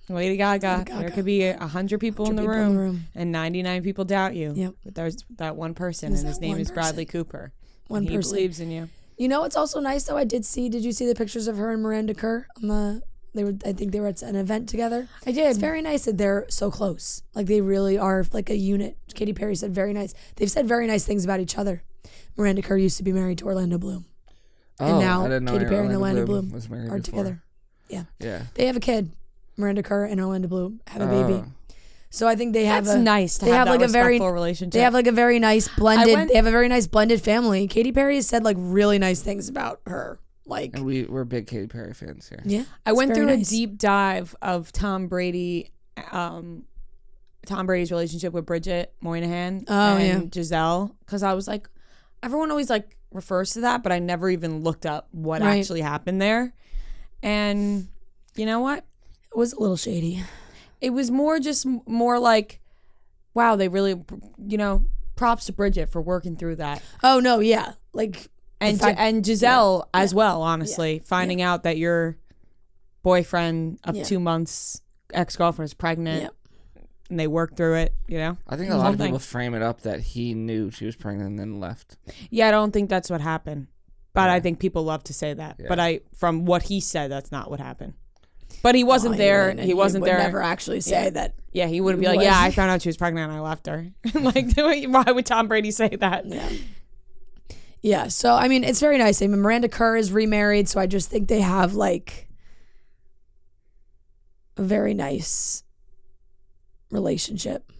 Lady Gaga. There could be 100 people in the room and 99 people doubt you. Yep. But there's that one person, and his name is Bradley Cooper. One person. He believes in you. You know what's also nice though? Did you see the pictures of her and Miranda Kerr on I think they were at an event together. I did. It's very nice that they're so close. Like they really are like a unit. Katy Perry said very nice. They've said very nice things about each other. Miranda Kerr used to be married to Orlando Bloom. And now Katy Perry and Orlando Bloom are together. Yeah. Yeah. They have a kid. Miranda Kerr and Orlando Bloom have a baby. So I think they have nice to have like a very relationship. They have like a very nice blended. They have a very nice blended family. Katy Perry has said like really nice things about her. Like, and we're big Katy Perry fans here. Yeah, I went through a deep dive of Tom Brady's relationship with Bridget Moynihan and Giselle, because I was like, everyone always like refers to that, but I never even looked up what actually happened there. And you know what? It was a little shady. It was more like, wow, they really, props to Bridget for working through that. Oh no, yeah, like and Giselle as well. Honestly, finding out that your boyfriend of 2 months ex-girlfriend is pregnant, and they worked through it. You know, I think a lot of people frame it up that he knew she was pregnant and then left. Yeah, I don't think that's what happened, but I think people love to say that. Yeah. But from what he said, that's not what happened. But he wasn't there. He wasn't there. Never actually say that. Yeah, he wouldn't be like, "Yeah, I found out she was pregnant and I left her." Like, why would Tom Brady say that? Yeah. Yeah. So I mean, it's very nice. I mean, Miranda Kerr is remarried, so I just think they have like a very nice relationship.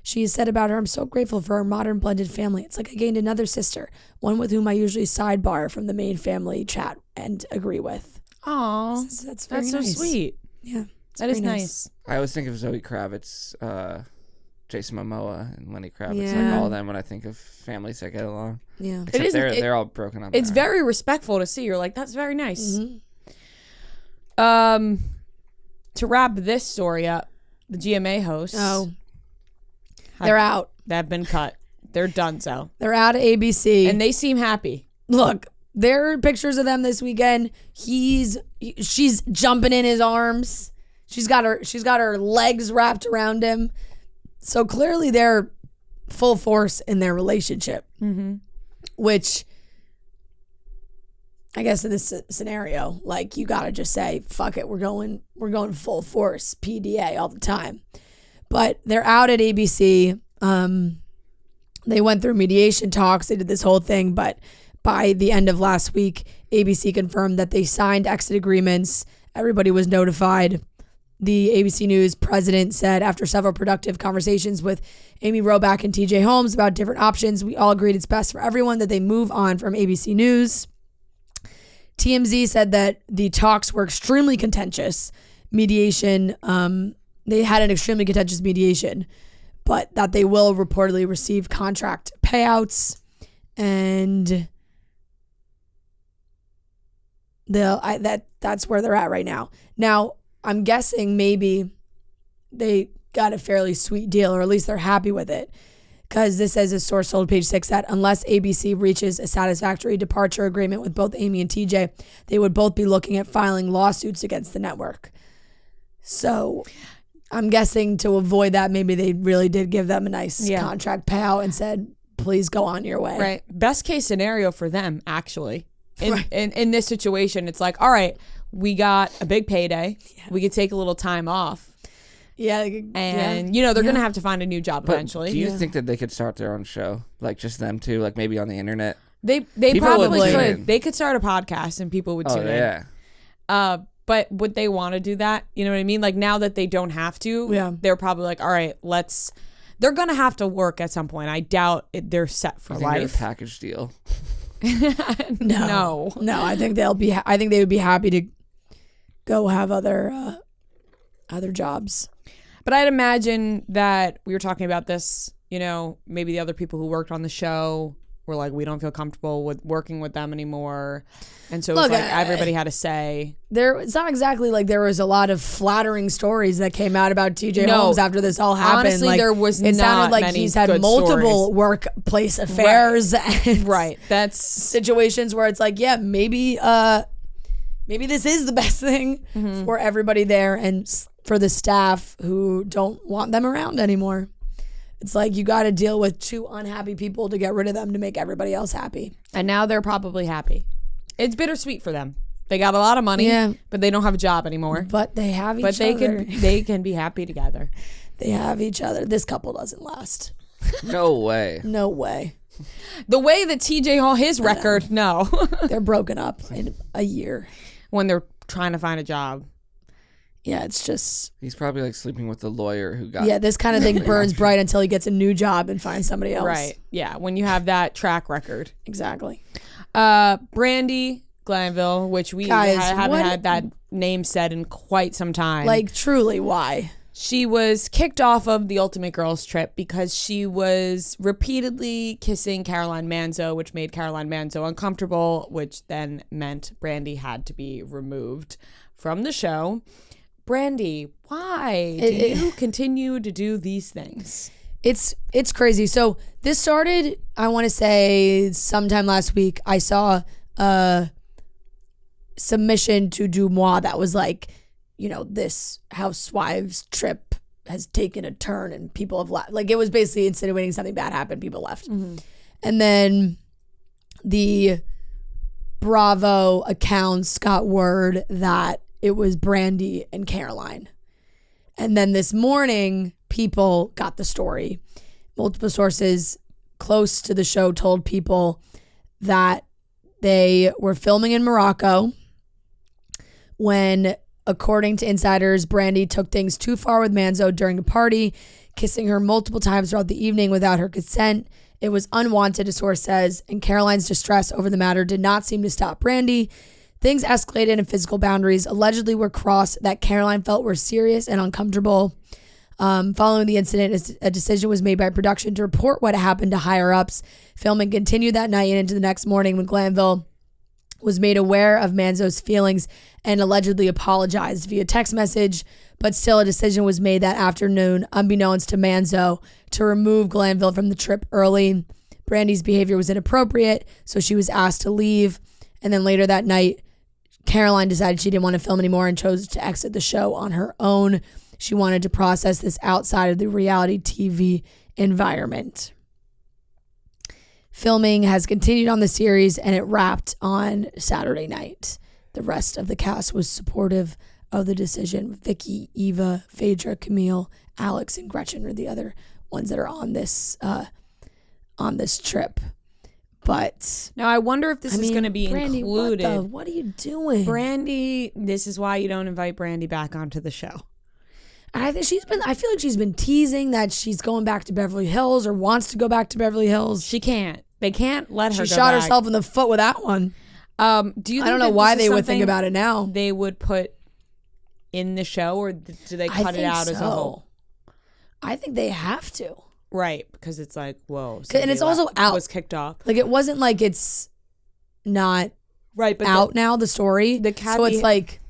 She said about her, "I'm so grateful for our modern blended family. It's like I gained another sister, one with whom I usually sidebar from the main family chat and agree with." Aw, that's so sweet. Yeah, that is nice. I always think of Zoe Kravitz, Jason Momoa, and Lenny Kravitz, like all of them when I think of families that get along. Yeah, except they're all broken up. It's very respectful to see. You're like, that's very nice. Mm-hmm. To wrap this story up, the GMA hosts. They're out. They've been cut. They're donezo. They're out of ABC, and they seem happy. Look. There are pictures of them this weekend. She's jumping in his arms. She's got her legs wrapped around him. So clearly they're full force in their relationship. Mm-hmm. Which I guess in this scenario, like, you gotta just say, fuck it, we're going full force, PDA all the time. But they're out at ABC. They went through mediation talks. They did this whole thing, but by the end of last week, ABC confirmed that they signed exit agreements. Everybody was notified. The ABC News president said, after several productive conversations with Amy Robach and T.J. Holmes about different options, we all agreed it's best for everyone that they move on from ABC News. TMZ said that the talks were extremely contentious. Mediation, they had an extremely contentious mediation, but that they will reportedly receive contract payouts, and that's where they're at right now. Now, I'm guessing maybe they got a fairly sweet deal, or at least they're happy with it, because this says, a source told Page 6 that unless ABC reaches a satisfactory departure agreement with both Amy and TJ, they would both be looking at filing lawsuits against the network. So I'm guessing to avoid that, maybe they really did give them a nice contract payout and said, please go on your way. Right. Best case scenario for them, actually. In this situation, it's like, all right, we got a big payday. Yeah. We could take a little time off. Yeah. And, they're going to have to find a new job eventually. Do you think that they could start their own show? Like, just them two? Like, maybe on the internet? They probably could. They could start a podcast and people would tune in. But would they want to do that? You know what I mean? Like, now that they don't have to, they're probably like, all right, they're going to have to work at some point. I doubt they're set for life. They're a package deal. No. I think they would be happy to go have other jobs. But I'd imagine that we were talking about this, maybe the other people who worked on the show were like, we don't feel comfortable with working with them anymore. And so it's like everybody had a say. It's not exactly like there was a lot of flattering stories that came out about TJ Holmes after this all happened. Honestly, there was it sounded like many he's had multiple workplace affairs and that's situations where it's like, maybe this is the best thing for everybody there and for the staff who don't want them around anymore. It's like, you got to deal with two unhappy people to get rid of them to make everybody else happy. And now they're probably happy. It's bittersweet for them. They got a lot of money, but they don't have a job anymore. But they have each other. But they can be happy together. They have each other. This couple doesn't last. No way. No way. The way that TJ Hall, his record, no. They're broken up in a year. When they're trying to find a job. Yeah, it's just... He's probably like sleeping with the lawyer who got... Yeah, this kind of thing burns bright until he gets a new job and finds somebody else. Right. Yeah, when you have that track record. Exactly. Brandi Glanville, which we haven't had that name said in quite some time. Like, truly, why? She was kicked off of the Ultimate Girls Trip because she was repeatedly kissing Caroline Manzo, which made Caroline Manzo uncomfortable, which then meant Brandi had to be removed from the show. Brandi, why do you continue to do these things? It's crazy. So this started, I want to say sometime last week. I saw a submission to Dumois that was like, you know, this housewives trip has taken a turn and people have left. Like, it was basically insinuating something bad happened. People left. Mm-hmm. And then the Bravo accounts got word that it was Brandi and Caroline. And then this morning, people got the story. Multiple sources close to the show told people that they were filming in Morocco when, according to insiders, Brandi took things too far with Manzo during a party, kissing her multiple times throughout the evening without her consent. It was unwanted, a source says, and Caroline's distress over the matter did not seem to stop Brandi. Things escalated and physical boundaries allegedly were crossed that Caroline felt were serious and uncomfortable. Following the incident, a decision was made by production to report what happened to higher-ups. Filming continued that night and into the next morning when Glanville was made aware of Manzo's feelings and allegedly apologized via text message, but still a decision was made that afternoon, unbeknownst to Manzo, to remove Glanville from the trip early. Brandi's behavior was inappropriate, so she was asked to leave. And then later that night, Caroline decided she didn't want to film anymore and chose to exit the show on her own. She wanted to process this outside of the reality TV environment. Filming has continued on the series and it wrapped on Saturday night. The rest of the cast was supportive of the decision. Vicky, Eva, Phaedra, Camille, Alex, and Gretchen are the other ones that are on this trip. But now I wonder if this is going to be Brandi, included. What are you doing? Brandi, this is why you don't invite Brandi back onto the show. I feel like she's been teasing that she's going back to Beverly Hills or wants to go back to Beverly Hills. She can't. They can't let her go She shot back. herself in the foot with that one. Do you think I don't know why they would think about it now. They would put in the show, or do they cut it out as a whole? I think they have to. Right, because it's like, whoa. And it's also out. Was kicked off. Like, it wasn't like it's not right, but out now, the story. So it's like,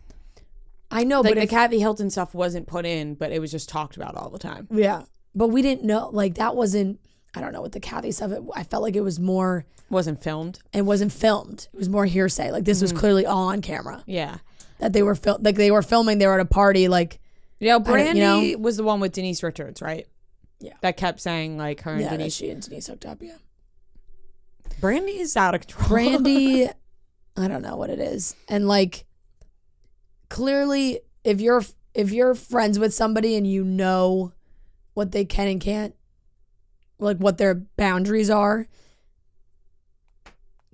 I know, like but the Kathy Hilton stuff wasn't put in, but it was just talked about all the time. Yeah. But we didn't know, like, that wasn't, I don't know, with the Kathy stuff, I felt like it was more. Wasn't filmed? It wasn't filmed. It was more hearsay. Like, this was clearly all on camera. Yeah. That they were filming, they were at a party, like. Yeah, Brandi was the one with Denise Richards, right? Yeah. That kept saying, like, her and Denise. Yeah, she and Denise hooked up, yeah. Brandi is out of control. Brandi, I don't know what it is. And, like, clearly, if you're friends with somebody and you know what they can and can't, like, what their boundaries are,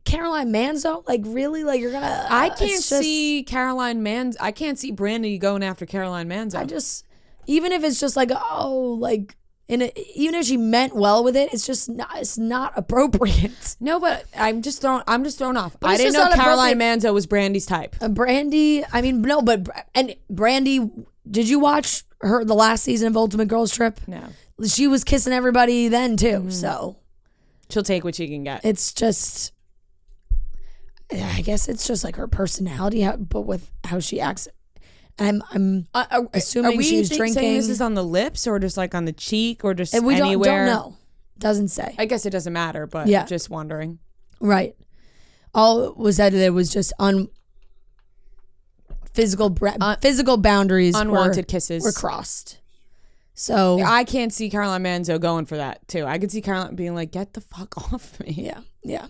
Caroline Manzo, like, really, like, you're gonna. I can't see Caroline Manzo. I can't see Brandi going after Caroline Manzo. Even if it's just like, oh, like, even if she meant well with it, it's not appropriate. No, but I'm just thrown off. But I didn't know Caroline Manzo was Brandi's type. Brandi, I mean, no, but and Brandi, did you watch the last season of Ultimate Girls Trip? No. She was kissing everybody then too, so she'll take what she can get. It's just, I guess it's just like her personality, but with how she acts. I'm assuming she was drinking. Saying this is on the lips or just like on the cheek or just anywhere? We don't know. Doesn't say. I guess it doesn't matter, but just wondering. Right. All was said that it was just physical boundaries. Unwanted kisses were crossed. So I can't see Caroline Manzo going for that too. I could see Caroline being like, "Get the fuck off me." Yeah.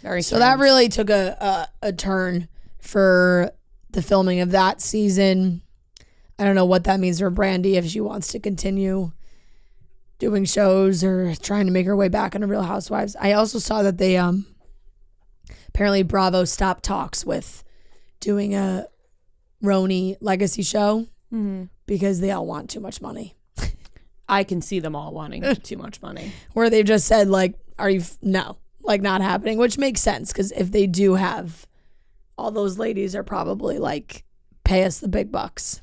Very strange. So that really took a turn for the filming of that season. I don't know what that means for Brandi if she wants to continue doing shows or trying to make her way back into Real Housewives. I also saw that they apparently Bravo stopped talks with doing a Roni legacy show because they all want too much money. I can see them all wanting too much money. Where they just said, like, no, like, not happening, which makes sense because if they do have, all those ladies are probably like, pay us the big bucks.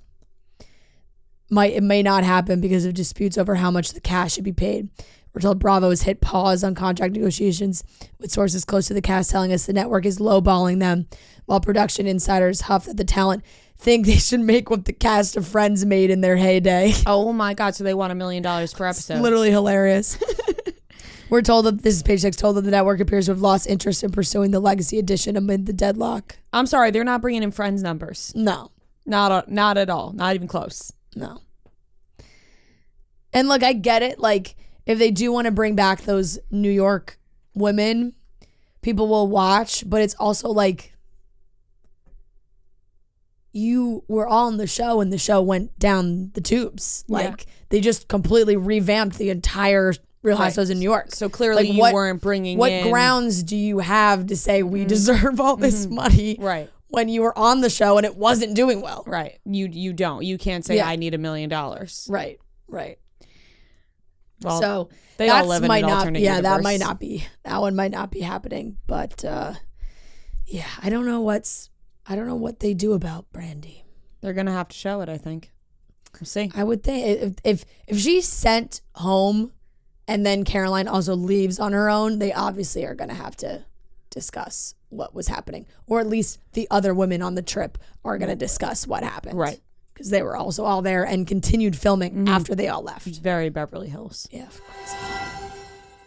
It may not happen because of disputes over how much the cash should be paid. We're told Bravo has hit pause on contract negotiations, with sources close to the cast telling us the network is lowballing them, while production insiders huff that the talent think they should make what the cast of Friends made in their heyday. Oh my God, so they want $1 million per episode. Literally hilarious. We're told that this is Page Six told that the network appears to have lost interest in pursuing the legacy edition amid the deadlock. I'm sorry, they're not bringing in Friends numbers. No. Not at all. Not even close. No. And look, I get it. Like, if they do want to bring back those New York women, people will watch, but it's also like, you were all in the show and the show went down the tubes. Like, they just completely revamped the entire Real Housewives of New York. So clearly like, you weren't bringing what in... grounds do you have to say we deserve all this money when you were on the show and it wasn't doing well? Right. You don't. You can't say, I need $1 million. Right. Right. Well, so they all live in an alternate universe. that one might not be happening. But I don't know what they do about Brandi. They're gonna have to show it, I think. We'll see. I would think if she's sent home and then Caroline also leaves on her own, they obviously are gonna have to discuss what was happening. Or at least the other women on the trip are gonna discuss what happened. Right. Because they were also all there and continued filming after they all left. It's very Beverly Hills. Yeah, of course.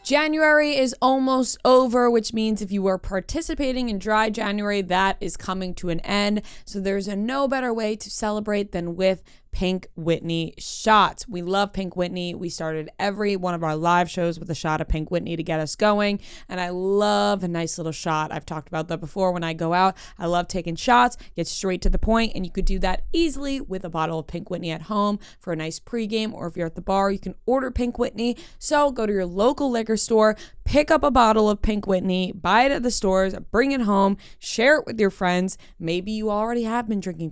January is almost over, which means if you were participating in Dry January, that is coming to an end. So there's no better way to celebrate than with Pink Whitney shots. We love Pink Whitney. We started every one of our live shows with a shot of Pink Whitney to get us going. And I love a nice little shot. I've talked about that before when I go out. I love taking shots, get straight to the point, and you could do that easily with a bottle of Pink Whitney at home for a nice pregame, or if you're at the bar, you can order Pink Whitney. So go to your local liquor store, pick up a bottle of Pink Whitney, buy it at the stores, bring it home, share it with your friends. Maybe you already have been drinking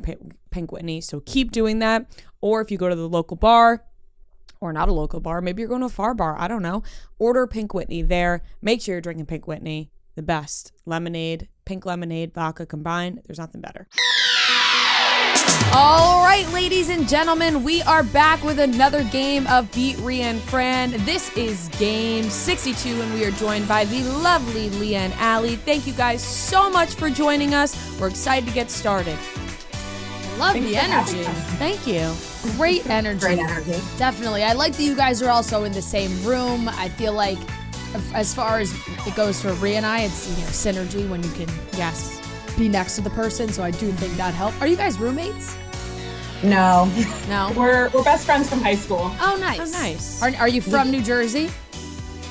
Pink Whitney, so keep doing that. Or if you go to the local bar, or not a local bar, maybe you're going to a far bar, I don't know, order Pink Whitney there. Make sure you're drinking Pink Whitney, the best. Lemonade, pink lemonade, vodka combined, there's nothing better. All right, ladies and gentlemen, we are back with another game of Beat Rhea and Fran. This is game 62, and we are joined by the lovely Leah and Allie. Thank you guys so much for joining us. We're excited to get started. Love the energy. Thank you. Great energy. Great energy. Definitely. I like that you guys are also in the same room. I feel like as far as it goes for Rhea and I, it's synergy when you can be next to the person. So I do think that helped. Are you guys roommates? No. No. We're best friends from high school. Oh, nice. Oh, nice. Are you from New Jersey?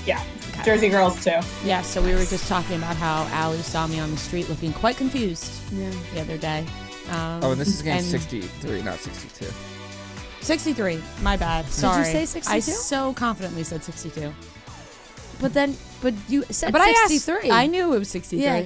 Yeah. Okay. Jersey girls too. Yeah, so we were just talking about how Allie saw me on the street looking quite confused the other day. And this is game 63, not 62. 63. My bad. Sorry. Did you say 62? I so confidently said 62. But you said But 63. I knew it was 63. Yeah.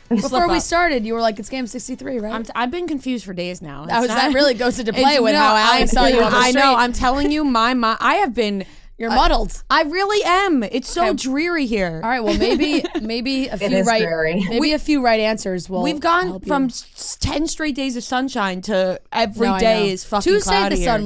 Before we started, you were like, it's game 63, right? I've been confused for days now. That really goes into play with how Allie saw you on the street. I know. I'm telling you, I have been... You're muddled. I really am. It's so dreary here. All right. Well, maybe a few right answers will. We've gone from 10 straight days of sunshine to every day is fucking cloudy here.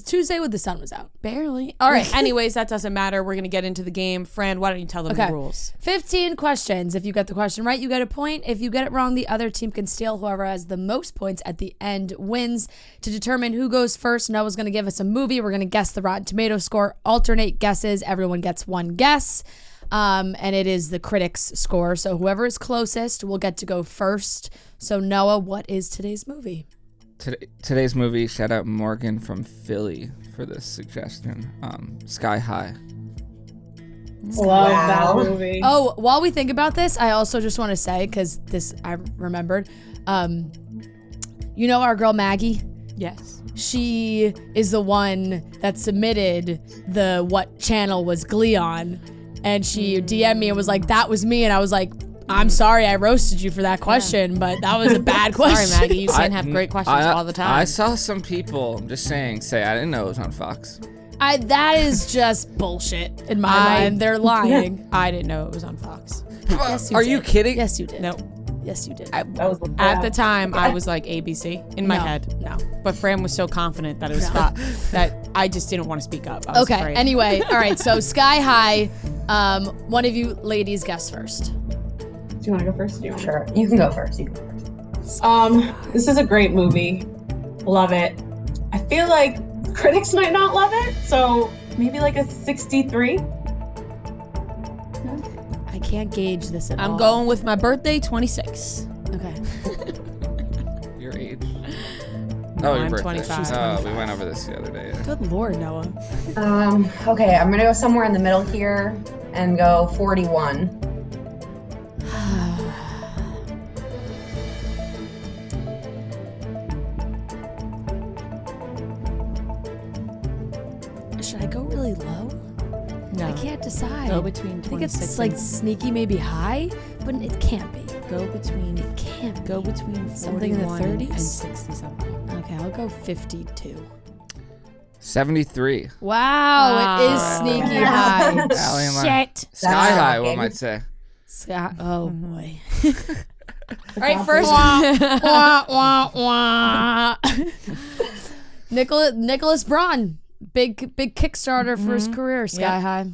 Tuesday with the sun was out. Barely. All right. Anyways, that doesn't matter. We're gonna get into the game. Fran, why don't you tell them the rules? 15 questions. If you get the question right, you get a point. If you get it wrong, the other team can steal. Whoever has the most points at the end wins. To determine who goes first, Noah's gonna give us a movie. We're gonna guess the Rotten Tomatoes score. Alternate guesses. Everyone gets one guess. And it is the critics' score. So whoever is closest will get to go first. So Noah, what is today's movie? Today's movie, shout out Morgan from Philly for this suggestion. Sky High. Love that movie. Oh, while we think about this, I also just want to say, because this I remembered, you know our girl Maggie? Yes. She is the one that submitted the what channel was Glee on, and she DM'd me and was like, that was me, and I was like, I'm sorry I roasted you for that question, but that was a bad question. Sorry, Maggie, you can't have great questions all the time. I saw some people, I'm just saying, say I didn't know it was on Fox. That is just bullshit in my mind. They're lying. I didn't know it was on Fox. Yes, you did. You kidding? Yes, you did. Nope. Yes, you did. That was At the time, I was like ABC in my head. No. But Fran was so confident that it was that I just didn't want to speak up. I was Okay. afraid. Anyway, all right. So Sky High. One of you ladies guess first. Do you want to go first? Sure. You can go first. This is a great movie. Love it. I feel like critics might not love it, so maybe like a 63. I can't gauge this at all. I'm going with my birthday, 26. Okay. Your age? No, your I'm birthday. 25. Oh, She's we 25. went over this the other day. Yeah. Good Lord, Noah. Okay, I'm gonna go somewhere in the middle here and go 41. Should I go really low? No. I can't decide. Go between I think 26 it's like and- sneaky, maybe high, but it can't be. Go between. It can't Go be. between Something in the 41 and 30s? 60 something. Okay, I'll go 52. 73. Wow, it is Wow. sneaky high. Allie and Shit. Sky high, shocking. one might say. Oh boy. All right, first. Wah, wah, wah. Nicholas Braun, big Kickstarter for his career. Sky High.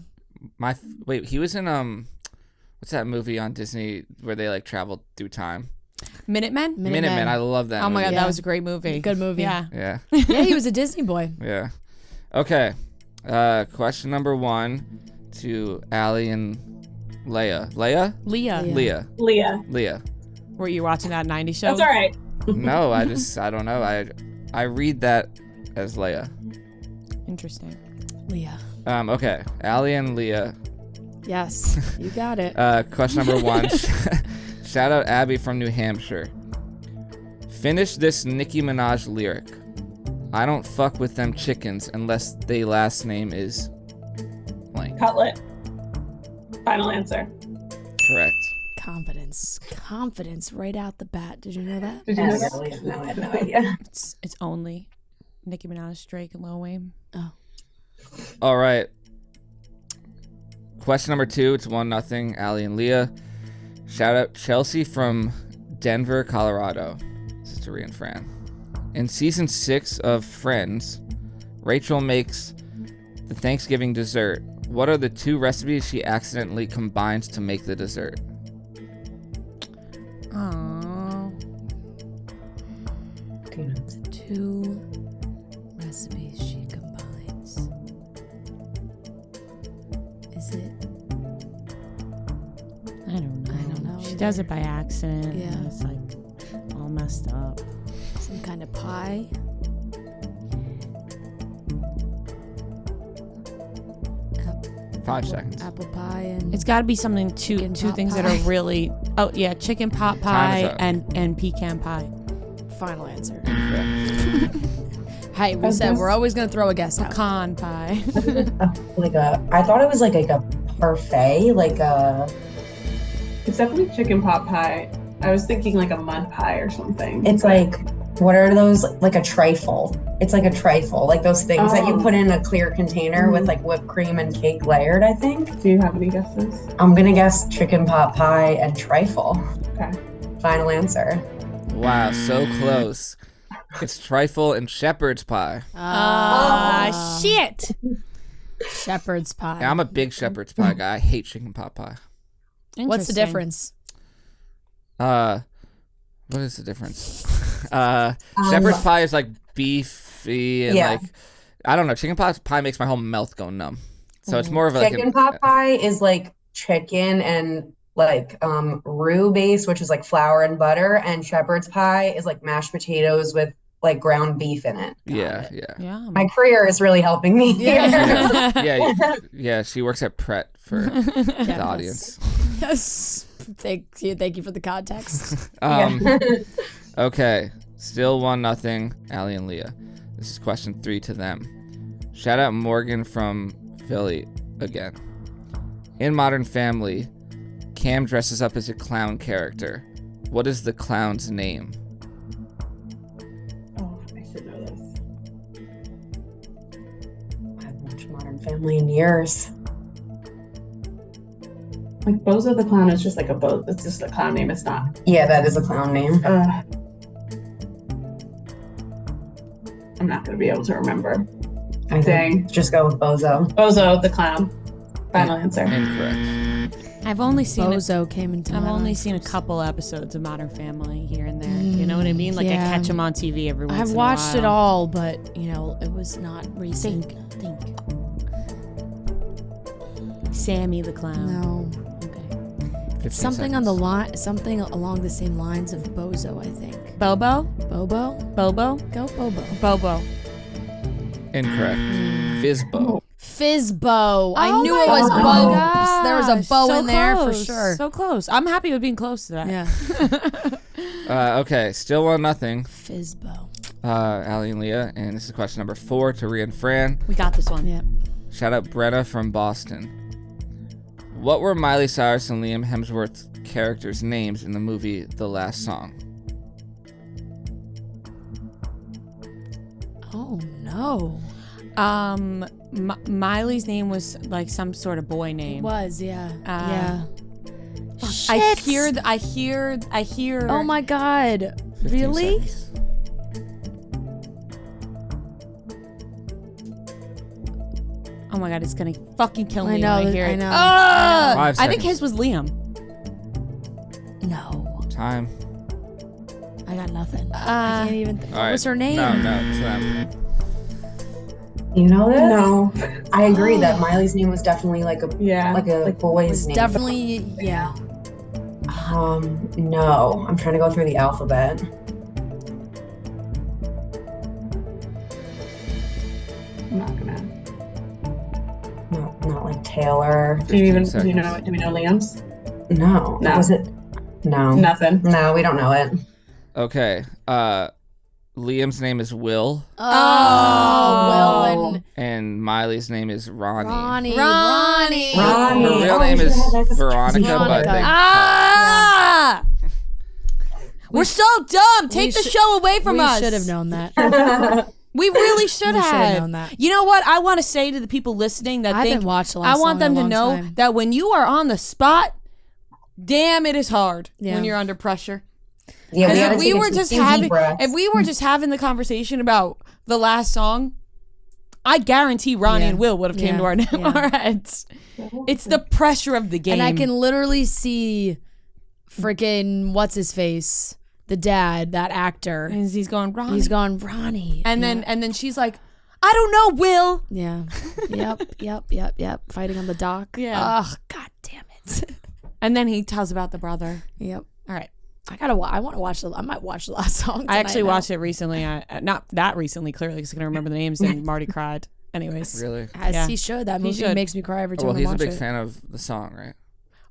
Wait, he was in what's that movie on Disney where they like traveled through time? Minutemen? Minutemen. I love that. Oh my movie. God, Yeah. that was a great movie. Good movie. Yeah. Yeah. Yeah, he was a Disney boy. Yeah. Okay. Question number 1 to Allie and Leah. Leah? Leah. Yeah. Leah. Leah. Were you watching that 90s show? That's all right. No, I don't know. I read that as Leah. Interesting. Leah. Okay. Allie and Leah. Yes, you got it. Question number 1. Shout out Abby from New Hampshire. Finish this Nicki Minaj lyric. I don't fuck with them chickens unless they last name is blank. Cutlet. Final answer. Correct. Confidence right out the bat. Did you know that? Did you know that? No, I had no idea. It's only Nicki Minaj, Drake, and Lil Wayne. Oh. All right. Question number 2. It's 1-0. Allie and Leah. Shout out Chelsea from Denver, Colorado. This is to Rhea and Fran. In season 6 of Friends, Rachel makes the Thanksgiving dessert. What are the 2 recipes she accidentally combines to make the dessert? Aww. 2 recipes she combines. Is it? I don't know. She either. does it by accident. Yeah. And it's like all messed up. Some kind of pie? 5 seconds. Apple pie and It's got to be something two Chicken pot things that pie. are really. Oh yeah, chicken pot Time pie is up. and pecan pie. final answer. Correct. Hey, we said we're always gonna throw a guess out. Pecan pie. I thought it was like a parfait, like a. It's definitely chicken pot pie. I was thinking like a mud pie or something. It's like, what are those? Like a trifle. It's like a trifle, like those things that you put in a clear container with like whipped cream and cake layered, I think. Do you have any guesses? I'm gonna guess chicken pot pie and trifle. Okay. Final answer. Wow, so close. It's trifle and shepherd's pie. Shit. Shepherd's pie. Yeah, I'm a big shepherd's pie guy. I hate chicken pot pie. What's the difference? What is the difference? Shepherd's pie is like beefy and Yeah. like, I don't know. Chicken pot pie makes my whole mouth go numb. So it's more of like Chicken pot pie is like chicken and like roux base, which is like flour and butter, and shepherd's pie is like mashed potatoes with like ground beef in it. yeah. Yeah. My career is really helping me here. Yeah. She works at Pret for the audience. Yes. Thank you for the context. Okay, still 1-0. Allie and Leah. This is question 3 to them. Shout out Morgan from Philly again. In Modern Family, Cam dresses up as a clown character. What is the clown's name? Oh, I should know this. I haven't watched Modern Family in years. Like Bozo the Clown is just like it's just a clown name. It's not. Yeah, that is a clown name. I'm not going to be able to remember. Dang. Just go with Bozo. Bozo the Clown. Final answer. Incorrect. I've only seen Bozo came into I've my only mind seen a first. couple episodes of Modern Family here and there. You know what I mean? Like I catch them on TV every once in a while. I've watched it all, but it was not recent. Think. Sammy the Clown. No. Okay. It's something on the line, something along the same lines of Bozo, I think. Bobo? Bobo? Go Bobo. Bobo. Incorrect. Fizbo. Fizbo. I knew my it was gosh. bow. There was a bow So in there for close. sure. So close. I'm happy with being close to that. Yeah. Okay, still 1-0. Fizbo. Allie and Leah, and this is question number 4 to Rhea and Fran. We got this one. Yeah. Shout out Brenna from Boston. What were Miley Cyrus and Liam Hemsworth's characters' names in the movie The Last Song? Oh no. Miley's name was like some sort of boy name. It was, yeah. Yeah. I hear. Oh my god. 15 Really? seconds. Oh my god, it's gonna fucking kill me I know, when I hear it. I know. Ah! 5 I think seconds. his was Liam. No. Time. I got nothing. I can't even. What All was right. her name? No, it's them. You know this? No. I agree that Miley's name was definitely like a boy's It's name. definitely, yeah. No. I'm trying to go through the alphabet. I'm not gonna. Not like Taylor. Do we know Liam's? No. No. Was it? No. Nothing. No, we don't know it. Okay. Liam's name is Will, Will and Miley's name is Ronnie. and Ronnie. Her real name is Veronica, but they Ah! We're so dumb. Take the show away from us. We should have known that. We really should We should have have known that. You know what? I want to say to the people listening that I think haven't watched The Last I want Song in them a to long know time. that when you are on the spot, damn, it is hard Yeah. when you're under pressure. Yeah, Because gotta if we take were some just deep having, breaths. if we were just having the conversation about the last song, I guarantee Ronnie Yeah. and Will would have came to our, Yeah. our heads. It's the pressure of the game. And I can literally see freaking what's his face, the dad, that actor. And he's going Ronnie. He's gone Ronnie. And then she's like, I don't know, Will. Yeah. Yep. Fighting on the dock. Yeah. Ugh, god damn it. And then he tells about the brother. Yep. All right. I want to watch I might watch The Last Song I actually tonight now. watched it recently. Not that recently, clearly, because I can remember the names. And Marty cried. Anyways. Really? As Yeah. he should. That movie should. makes me cry every time Well, I he's a watch big it. fan of the song, right?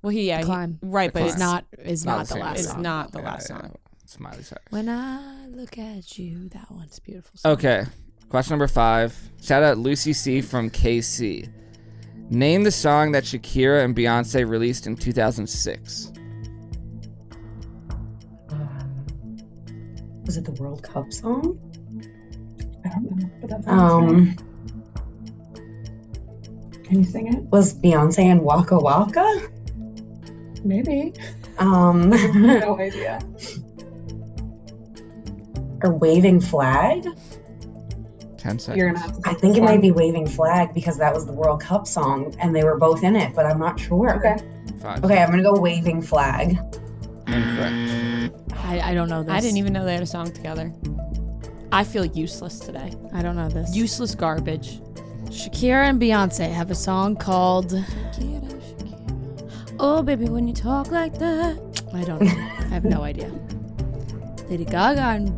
Well, Climb. right, but Climb. it's Not Not the the last same. It's song. not the last song. It's Miley Cyrus. When I look at you, that one's beautiful. Okay. Question number 5. Shout out Lucy C from KC. Name the song that Shakira and Beyonce released in 2006. Was it the World Cup song? I don't know. But that sounds right. Can you sing it? Was Beyonce and Waka Waka? Maybe. No idea. Or Waving Flag? 10 seconds. You're gonna have to. I think it might be Waving Flag because that was the World Cup song and they were both in it, but I'm not sure. Okay. 5. Okay, I'm gonna go Waving Flag. Incorrect. I don't know this. I didn't even know they had a song together. I feel useless today. I don't know this. Useless garbage. Shakira and Beyonce have a song called Oh, baby, when you talk like that. I don't know. I have no idea. Lady Gaga and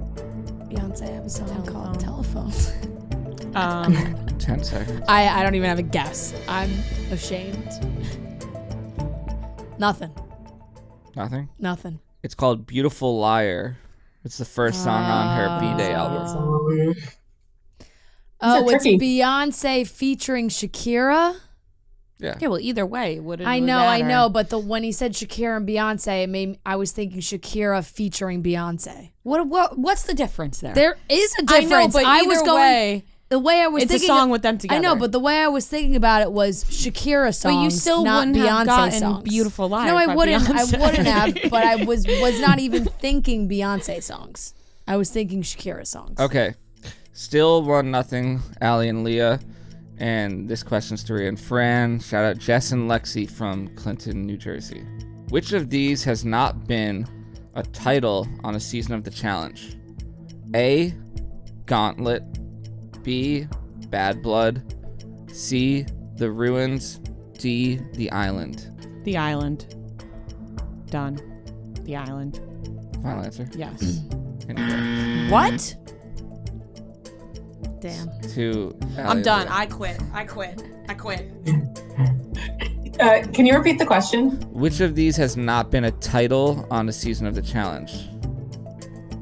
Beyonce have a song called Telephone. 10 seconds. I don't even have a guess. I'm ashamed. Nothing. Nothing? It's called Beautiful Liar. It's the first song on her B-Day album. Oh, it's tricky. Beyonce featuring Shakira. Yeah. Yeah, well, either way, would it? I know, but when he said Shakira and Beyonce, I was thinking Shakira featuring Beyonce. What's the difference there? There is a I know, difference. but I either was going. way, the way I was It's thinking, a song with them together. I know, but the way I was thinking about it was Shakira songs, but you still not wouldn't Beyonce have gotten songs. Beautiful Liar. No, I by wouldn't. Beyonce. I wouldn't have. But I was not even thinking Beyonce songs. I was thinking Shakira songs. Okay. Still 1-0, Allie and Leah. And this question's to Rhea and Fran. Shout out Jess and Lexi from Clinton, New Jersey. Which of these has not been a title on a season of the challenge? A, Gauntlet. B, Bad Blood. C, The Ruins. D, The Island. The Island. Done. The Island. Final answer. Yes. Incorrect. What? Damn. To Allie I'm and done. Leah. I quit. Can you repeat the question? Which of these has not been a title on a season of the challenge?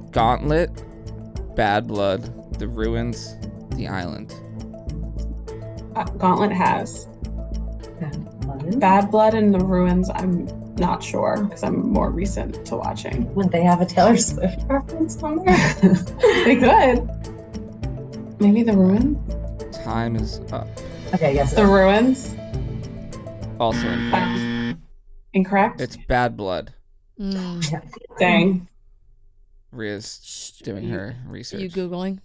Gauntlet, Bad Blood, The Ruins, The Island. Gauntlet has. Bad Blood and The Ruins, I'm not sure because I'm more recent to watching. Would they have a Taylor Swift reference on there? They could. Maybe The Ruins? Time is up. Okay, yes. The Ruins? Also incorrect. Incorrect? It's Bad Blood. Dang. Rhea's doing her research. You Googling?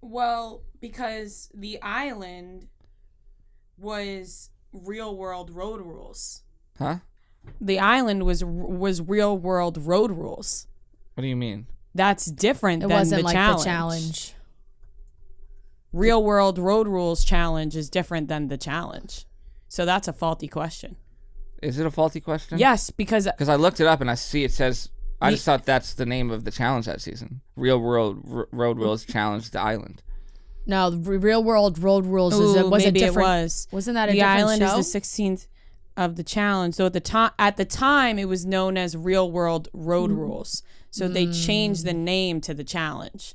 Well, because The Island was Real World Road Rules. Huh? The Island was Real World Road Rules. What do you mean? That's different It than wasn't the like challenge. the challenge. Real World Road Rules challenge is different than the challenge. So that's a faulty question. Is it a faulty question? Yes, because Because I looked it up and I see it says, I just thought that's the name of the challenge that season. Real World Road Rules Challenge the Island. No, the Real World Road Rules Ooh, was maybe a different. it was. Wasn't that a The different Island show? is the 16th of the challenge. So at the time, it was known as Real World Road Rules. So they changed the name to the challenge.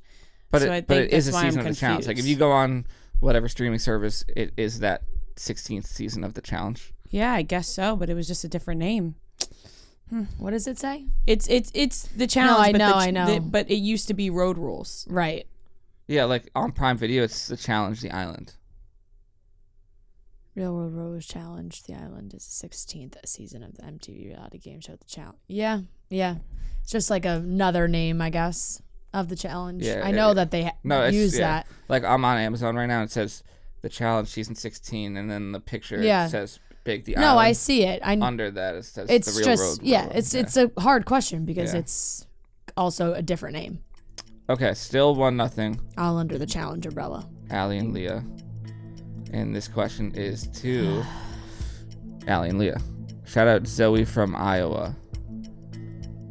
But So I it think is that's a why I'm season of the challenge. Like if you confused. go on whatever streaming service, it is that 16th season of the challenge. Yeah, I guess so, but it was just a different name. What does it say? It's the challenge. I know. But it used to be Road Rules. Right. Yeah, like on Prime Video, it's the challenge the Island. Real World Rose Challenge. The Island is the 16th season of the MTV reality game show. The challenge. Yeah. It's just like another name, I guess, of the challenge. Yeah, I know that they use that. Like I'm on Amazon right now. And it says the challenge season 16, and then the picture says big the Island. No, I see it. Under that it says It's the Real just Road. it's a hard question because Yeah. it's also a different name. Okay, still 1-0. All under the challenge umbrella. Allie and Leah. And this question is to Allie and Leah. Shout out Zoe from Iowa.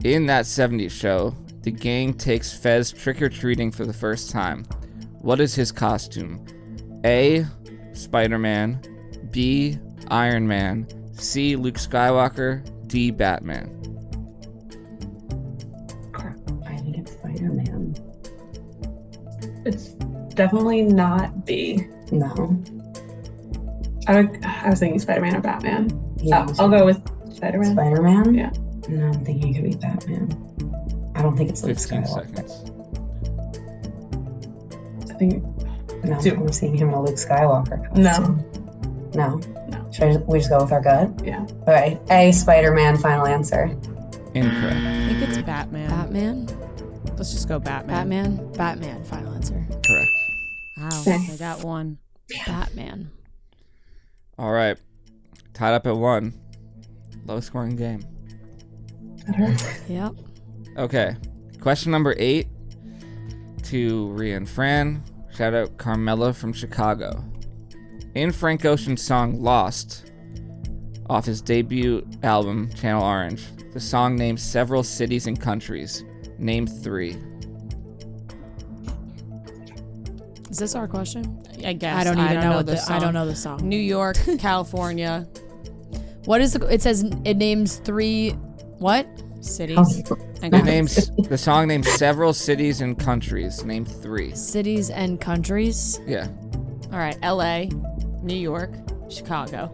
In that 70s show, the gang takes Fez trick-or-treating for the first time. What is his costume? A, Spider-Man. B, Iron Man. C, Luke Skywalker. D, Batman. Crap, I think it's Spider-Man. It's definitely not B. No. I was thinking Spider-Man or Batman. Yeah, I'll go with Spider-Man. Spider-Man? Yeah. No, I'm thinking it could be Batman. I don't think it's Luke 15 Skywalker. seconds. I think No, Dude. I'm seeing him in a Luke Skywalker No. costume. No. No. Should we just go with our gut? Yeah. Okay. A, Spider-Man, final answer. Incorrect. I think it's Batman. Batman. Let's just go Batman. Batman. Final answer. Correct. Wow, I got one. Batman. All right. Tied up at 1. Low scoring game. Yep. Okay. Question number 8 to Rhea and Fran. Shout out Carmela from Chicago. In Frank Ocean's song Lost, off his debut album Channel Orange, the song names several cities and countries. Name 3. Is this our question? I guess. I don't even know the I don't know the song. New York, California, What is it says it names 3 what? cities. And It names the song names several cities and countries. Name 3. Cities and countries. Yeah. All right, LA, New York, Chicago.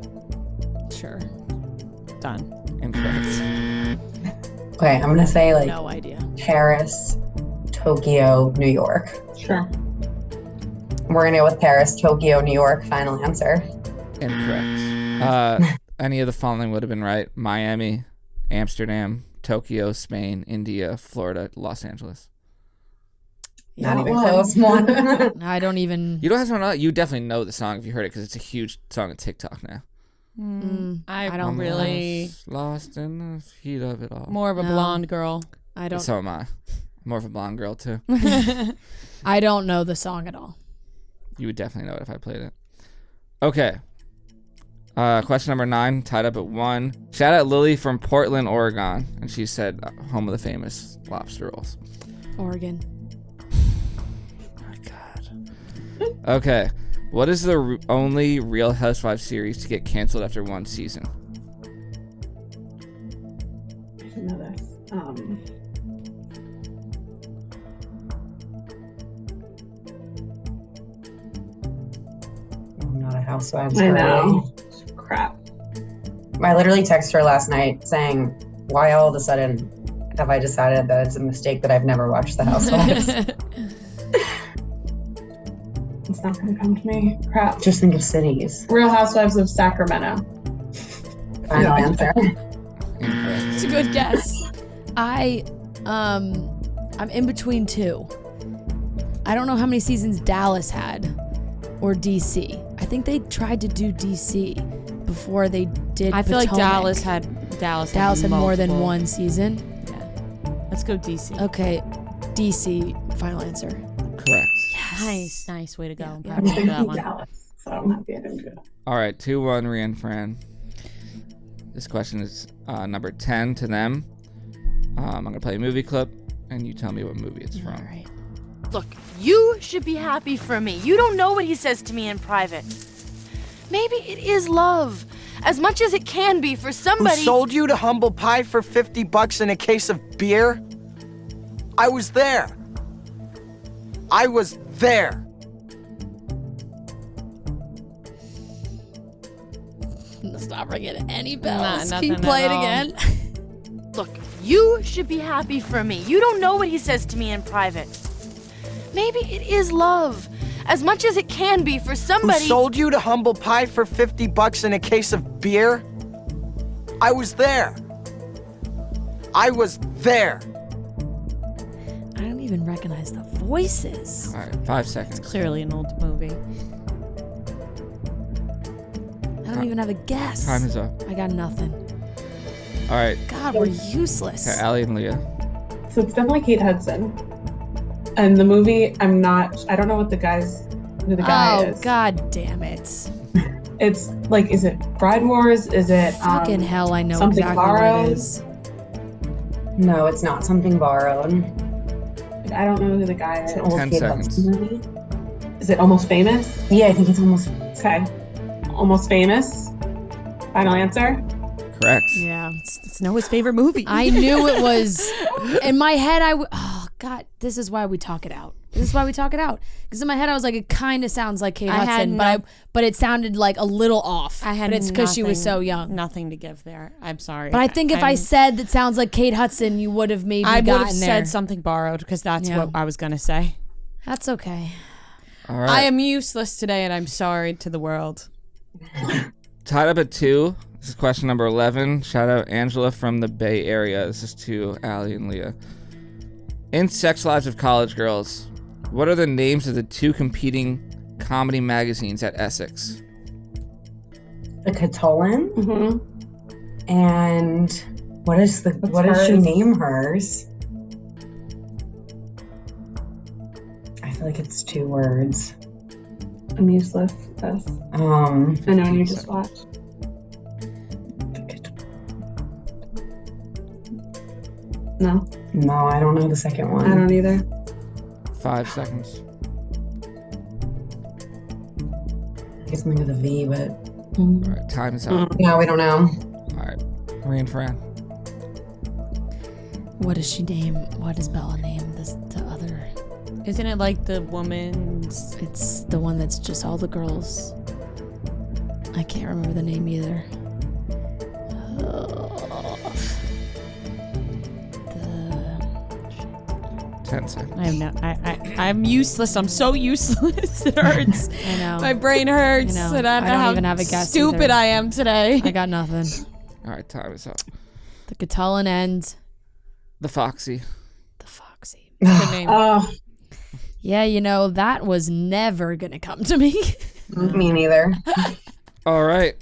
Sure. Done. Incorrect. Okay, I'm gonna say like No idea. Paris, Tokyo, New York. Sure. I'm We're going to go with Paris, Tokyo, New York. Final answer. Incorrect. Any of the following would have been right. Miami, Amsterdam, Tokyo, Spain, India, Florida, Los Angeles. Not even close. One. I don't even. You don't have to know. You definitely know the song if you heard it because it's a huge song on TikTok now. I don't I'm really. Lost in the heat of it all. More of a blonde girl. I don't. So am I. More of a blonde girl too. I don't know the song at all. You would definitely know it if I played it. Okay. Question number 9, tied up at 1. Shout out Lily from Portland, Oregon, and she said home of the famous lobster rolls. Oregon. Okay, what is the only Real Housewives series to get canceled after 1 season? I should know this. I'm not a housewives. I know. Crap. I literally texted her last night saying, why all of a sudden have I decided that it's a mistake that I've never watched The Housewives? It's not going to come to me. Crap. Just think of cities. Real Housewives of Sacramento. Final answer. It's a good guess. I'm in between 2. I don't know how many seasons Dallas had or DC. I think they tried to do DC before they did I feel like Potomac. Dallas had more than multiple. 1 season. Yeah. Let's go DC. Okay, DC. Final answer. Correct. Nice way to go. I'm Yeah. proud of you for that one. Dallas, so I'm happy I didn't do it. All right, 2-1, Rhea and Fran. This question is number 10 to them. I'm going to play a movie clip, and you tell me what movie it's from. All right. Look, you should be happy for me. You don't know what he says to me in private. Maybe it is love, as much as it can be for somebody. Who sold you to humble pie for $50 and a case of beer? I was there. I was there. Stop ringing any bells. nothing Keep playing at all. again. Look, you should be happy for me. You don't know what he says to me in private. Maybe it is love, as much as it can be for Who somebody. sold you to humble pie for $50 and a case of beer? I was there. I was there. I don't even recognize the voices. All right, 5 seconds. Clearly an old movie. I don't even have a guess. Time is up. I got nothing. All right, God, we're useless. okay, Allie and Leah. So it's definitely Kate Hudson. And the movie, I don't know who the guy is. Oh, God damn it. It's like, is it Bride Wars? Is it Fucking hell, I know Something exactly Borrowed? what it is. No, it's not Something Borrowed. I don't know who the guy is. It's an old 10 Kate seconds. Hudson movie. Is it Almost Famous? Yeah, I think it's almost. Okay. Almost Famous. Final answer. Correct. Yeah, it's Noah's favorite movie. I knew it was. In my head, oh, God, this is why we talk it out. This is why we talk it out. Because in my head, I was like, it kind of sounds like Kate Hudson, but it sounded like a little off. But it's because she was so young. Nothing to give there. I'm sorry. But I think if I said that sounds like Kate Hudson, you would have maybe I would gotten have there. said Something Borrowed because that's what I was going to say. That's okay. All right. I am useless today and I'm sorry to the world. Tied up at 2. This is question number 11. Shout out Angela from the Bay Area. This is to Allie and Leah. In Sex Lives of College Girls, what are the names of the 2 competing comedy magazines at Essex? The Catullin. Mm-hmm. And what does she name hers? I feel like it's 2 words. I'm useless. Yes. I know, and you just watched. No. No, I don't know the second one. I don't either. 5 seconds. It's something with a V, but All right, time is up. no, we don't know. All right, Marie and Fran. What does she name? What does Bella name the other? Isn't it like the woman's? It's the one that's just all the girls. I can't remember the name either. 10 seconds. I have no. I'm useless. I'm so useless. It hurts. I know. My brain hurts. I know. And I don't know I don't how even have a guess stupid either. I am today. I got nothing. All right, time is up. The Catalan end. The Foxy. The Foxy. Good name. Yeah, you know, that was never going to come to me. Me neither. All right.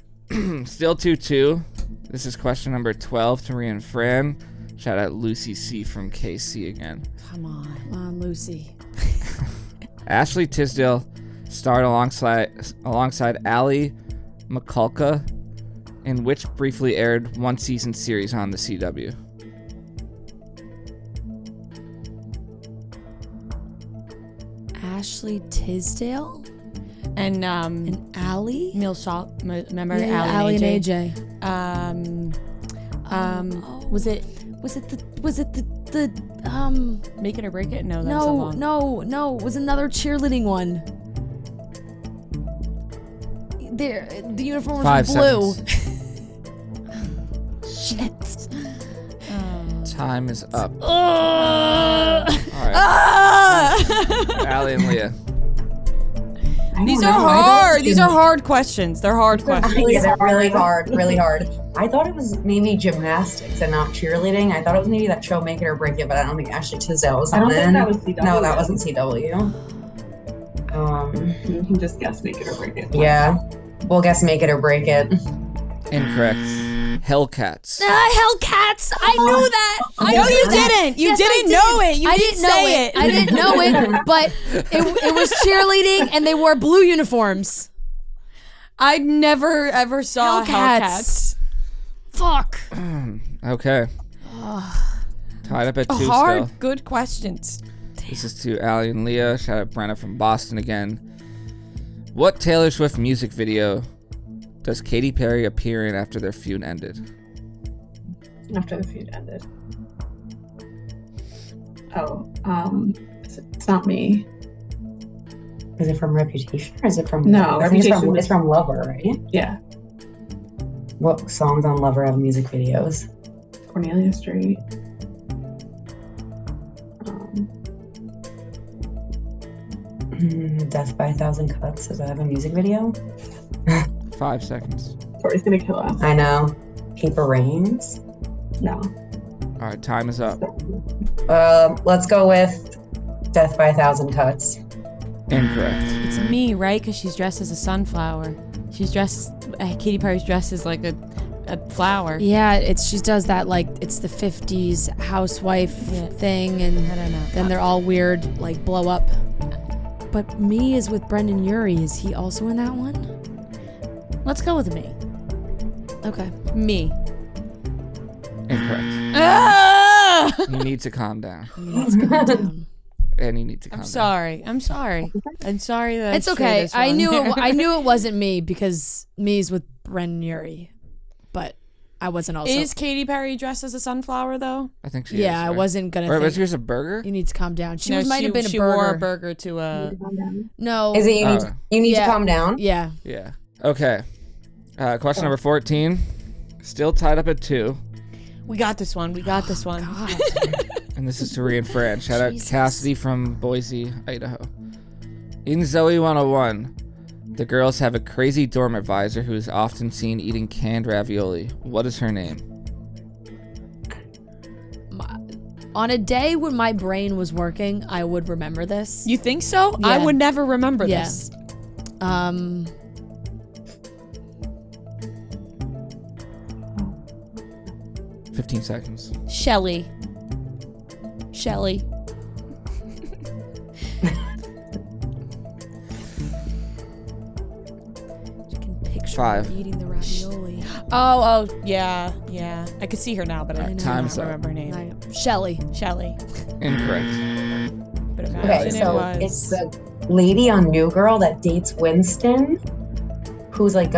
Still 2-2. This is question number 12 to Rhea and Fran. Shout out Lucy C from KC again. Come on, Lucy. Ashley Tisdale starred alongside Allie McCulka in which briefly aired one-season series on the CW? Ashley Tisdale? And Allie? Neil Shaw. Remember Yeah, Allie and AJ. Was it the Make It or Break It? No, that was so long. No. It was another cheerleading one. The uniform was 5 blue. Shit. Time is up. Oh. All right. Allie and Leah. These are hard. These are hard questions. They're hard questions. Yeah, they're really hard. I thought it was maybe gymnastics and not cheerleading. I thought it was maybe that show Make It or Break It, but I don't think Ashley Tisdale was on it. think that was CW. No, that wasn't CW. You can just guess Make It or Break It. Yeah. We'll guess Make It or Break It. Incorrect. Hellcats. Hellcats! I knew that! No, you didn't. You didn't know it. You didn't say it. I didn't know it, but it was cheerleading and they wore blue uniforms. I never ever saw Hellcats. Fuck. Okay. Tied up at 2 Hard, still. good questions. This is to Allie and Leah. Shout out Brenna from Boston again. What Taylor Swift music video does Katy Perry appear in after their feud ended? After the feud ended. It's not me. Is it from Reputation or is it from... No, I think Reputation. it's from Lover, right? Yeah. What songs on Lover have music videos? Cornelia Street. Death by a Thousand Cuts. Does that have a music video? 5 seconds. Tori's gonna kill us. I know. Paper Rains. No. All right, time is up. Let's go with Death by a Thousand Cuts. Incorrect. It's me, right? Because she's dressed as a sunflower. She's dressed. Katy Perry's dressed as like a flower. Yeah, she does that like it's the 50s housewife thing, and I don't know. then they're all weird, like blow up. But Me is with Brendan Urie. Is he also in that one? Let's go with me. Okay. Me. Incorrect. Ah! You need to calm down. Let's go down. And you need to calm down. I'm sorry that It's I okay. this wrong. I knew it wasn't me because Me's with Brendan Urie, but I wasn't also. Is Katy Perry dressed as a sunflower though? I think she is. Yeah, I right? wasn't gonna. Or think. was yours a burger? You need to calm down. She No, might have been a she burger. wore a burger to a. No. Is it you need to calm down? Yeah. Yeah. Okay. Question number 14. Still tied up at 2. We got this one. God. And this is to Rhea and Fran. Shout out Jesus. Cassidy from Boise, Idaho. In Zoe 101, the girls have a crazy dorm advisor who is often seen eating canned ravioli. What is her name? On a day when my brain was working, I would remember this. You think so? Yeah. I would never remember Yeah. this. 15 seconds. Shelly. You can picture 5. her eating the ravioli. Oh, yeah. I could see her now, but I Alright, do time's not up. remember her name. Shelly. Shelly. Incorrect. But Okay, imagine so it was. it's the lady on New Girl that dates Winston, who's like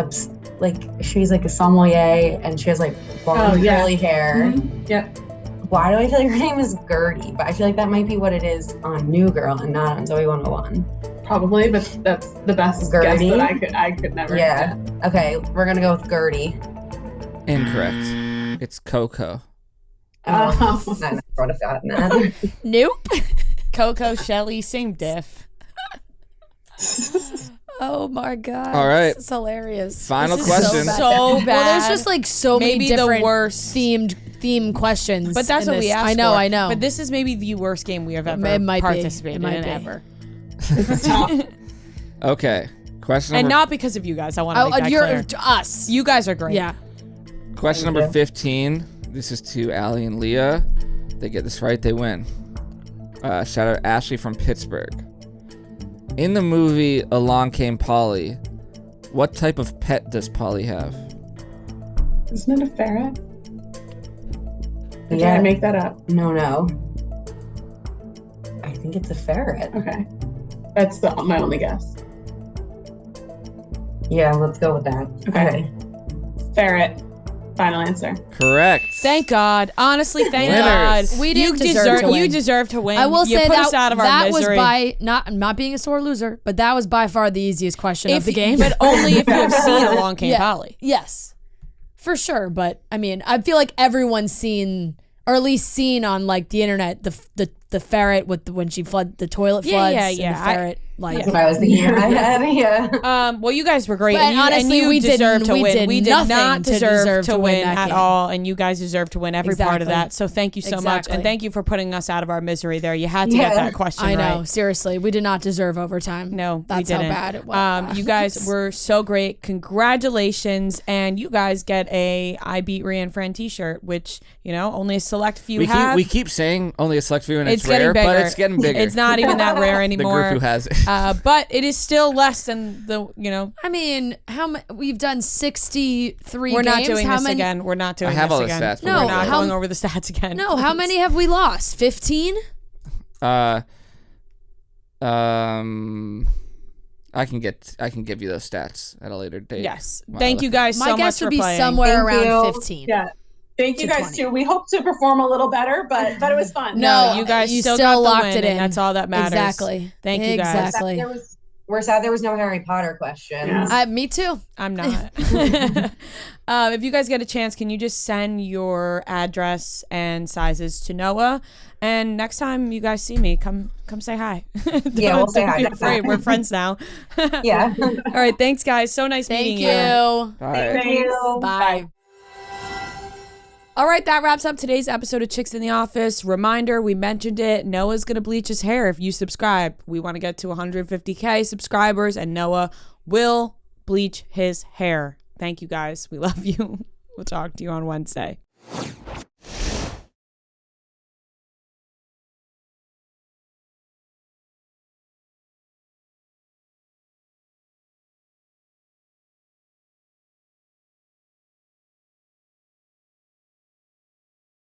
she's like a sommelier and she has like blonde curly hair. Mm-hmm. Yep. Why do I feel like her name is Gertie? But I feel like that might be what it is on New Girl and not on Zoe 101. Probably, but that's the best Gertie? guess that I could never Yeah. get. Okay, we're gonna go with Gertie. Incorrect. It's Coco. I never would have gotten that. Nope. Coco, Shelly, same diff. Oh my god! All right, this is hilarious. Final This is question. So bad. Well, there's just like so Maybe many the different worst. theme questions. But that's in what we this. asked I know, for. I know. But this is maybe the worst game we have ever It might be. participated It might in be. ever. It's tough. Okay. Question And number, not because of you guys. I want to make that you're clear. us. You guys are great. Yeah. question number 15. This is to Allie and Leah. They get this right, they win. Shout out Ashley from Pittsburgh. In the movie Along Came Polly, what type of pet does Polly have? Isn't it a ferret? Or did Yeah. I make that up? No. I think it's a ferret. Okay. That's my only guess. Yeah, let's go with that. Okay. Ferret. Final answer. Correct. Thank God. Honestly, thank Winners. God. We didn't deserve to win. You deserve to win. I will you say put that us out of our that was misery. by not being a sore loser, but that was by far the easiest question of the game. But only if you have seen Along Came Polly. Yes, for sure. But I mean, I feel like everyone's seen, or at least seen on like the internet, the ferret with when she flood the toilet floods. Yeah. And the ferret. That's what I was thinking in my head. Yeah. Well, you guys were great. But honestly, you we deserve to win. did We did nothing not to deserve to win that at game. all, and you guys deserve to win every part of Exactly. that. So thank you so much, Exactly. and thank you for putting us out of our misery there. You had to get that question I know. right. Seriously, we did not deserve overtime. No, that's we didn't. how bad it was. You guys were so great. Congratulations, and you guys get a I Beat Rhea and Fran T-shirt, which only a select few have. We keep saying only a select few, and it's getting rare, bigger. but it's getting bigger. It's not even that rare the anymore. group who has it. But it is still less than the I mean, we've done 63 We're games. not doing how this many, again. We're not doing I have this all the again. stats, but No, we're not how- going over the stats again. No, how many have we lost? 15? I can give you those stats at a later date. Yes. Wow. Thank you guys so My much guess for would be playing. somewhere Thank around you. 15. Yeah. Thank you To guys 20. too. We hope to perform a little better, but it was fun. No, you guys you still still got the locked win, it and in. that's all that matters. Exactly. Thank you guys. Exactly. We're sad there was no Harry Potter question. Yeah. Me too. I'm not. If you guys get a chance, can you just send your address and sizes to Noah? And next time you guys see me, come say hi. Yeah, we'll say Don't hi be next afraid. time. We're friends now. Yeah. All right. Thanks, guys. So nice Thank meeting you. Bye. Thank you. Bye. All right, that wraps up today's episode of Chicks in the Office. Reminder, we mentioned it. Noah's going to bleach his hair if you subscribe. We want to get to 150K subscribers, and Noah will bleach his hair. Thank you, guys. We love you. We'll talk to you on Wednesday.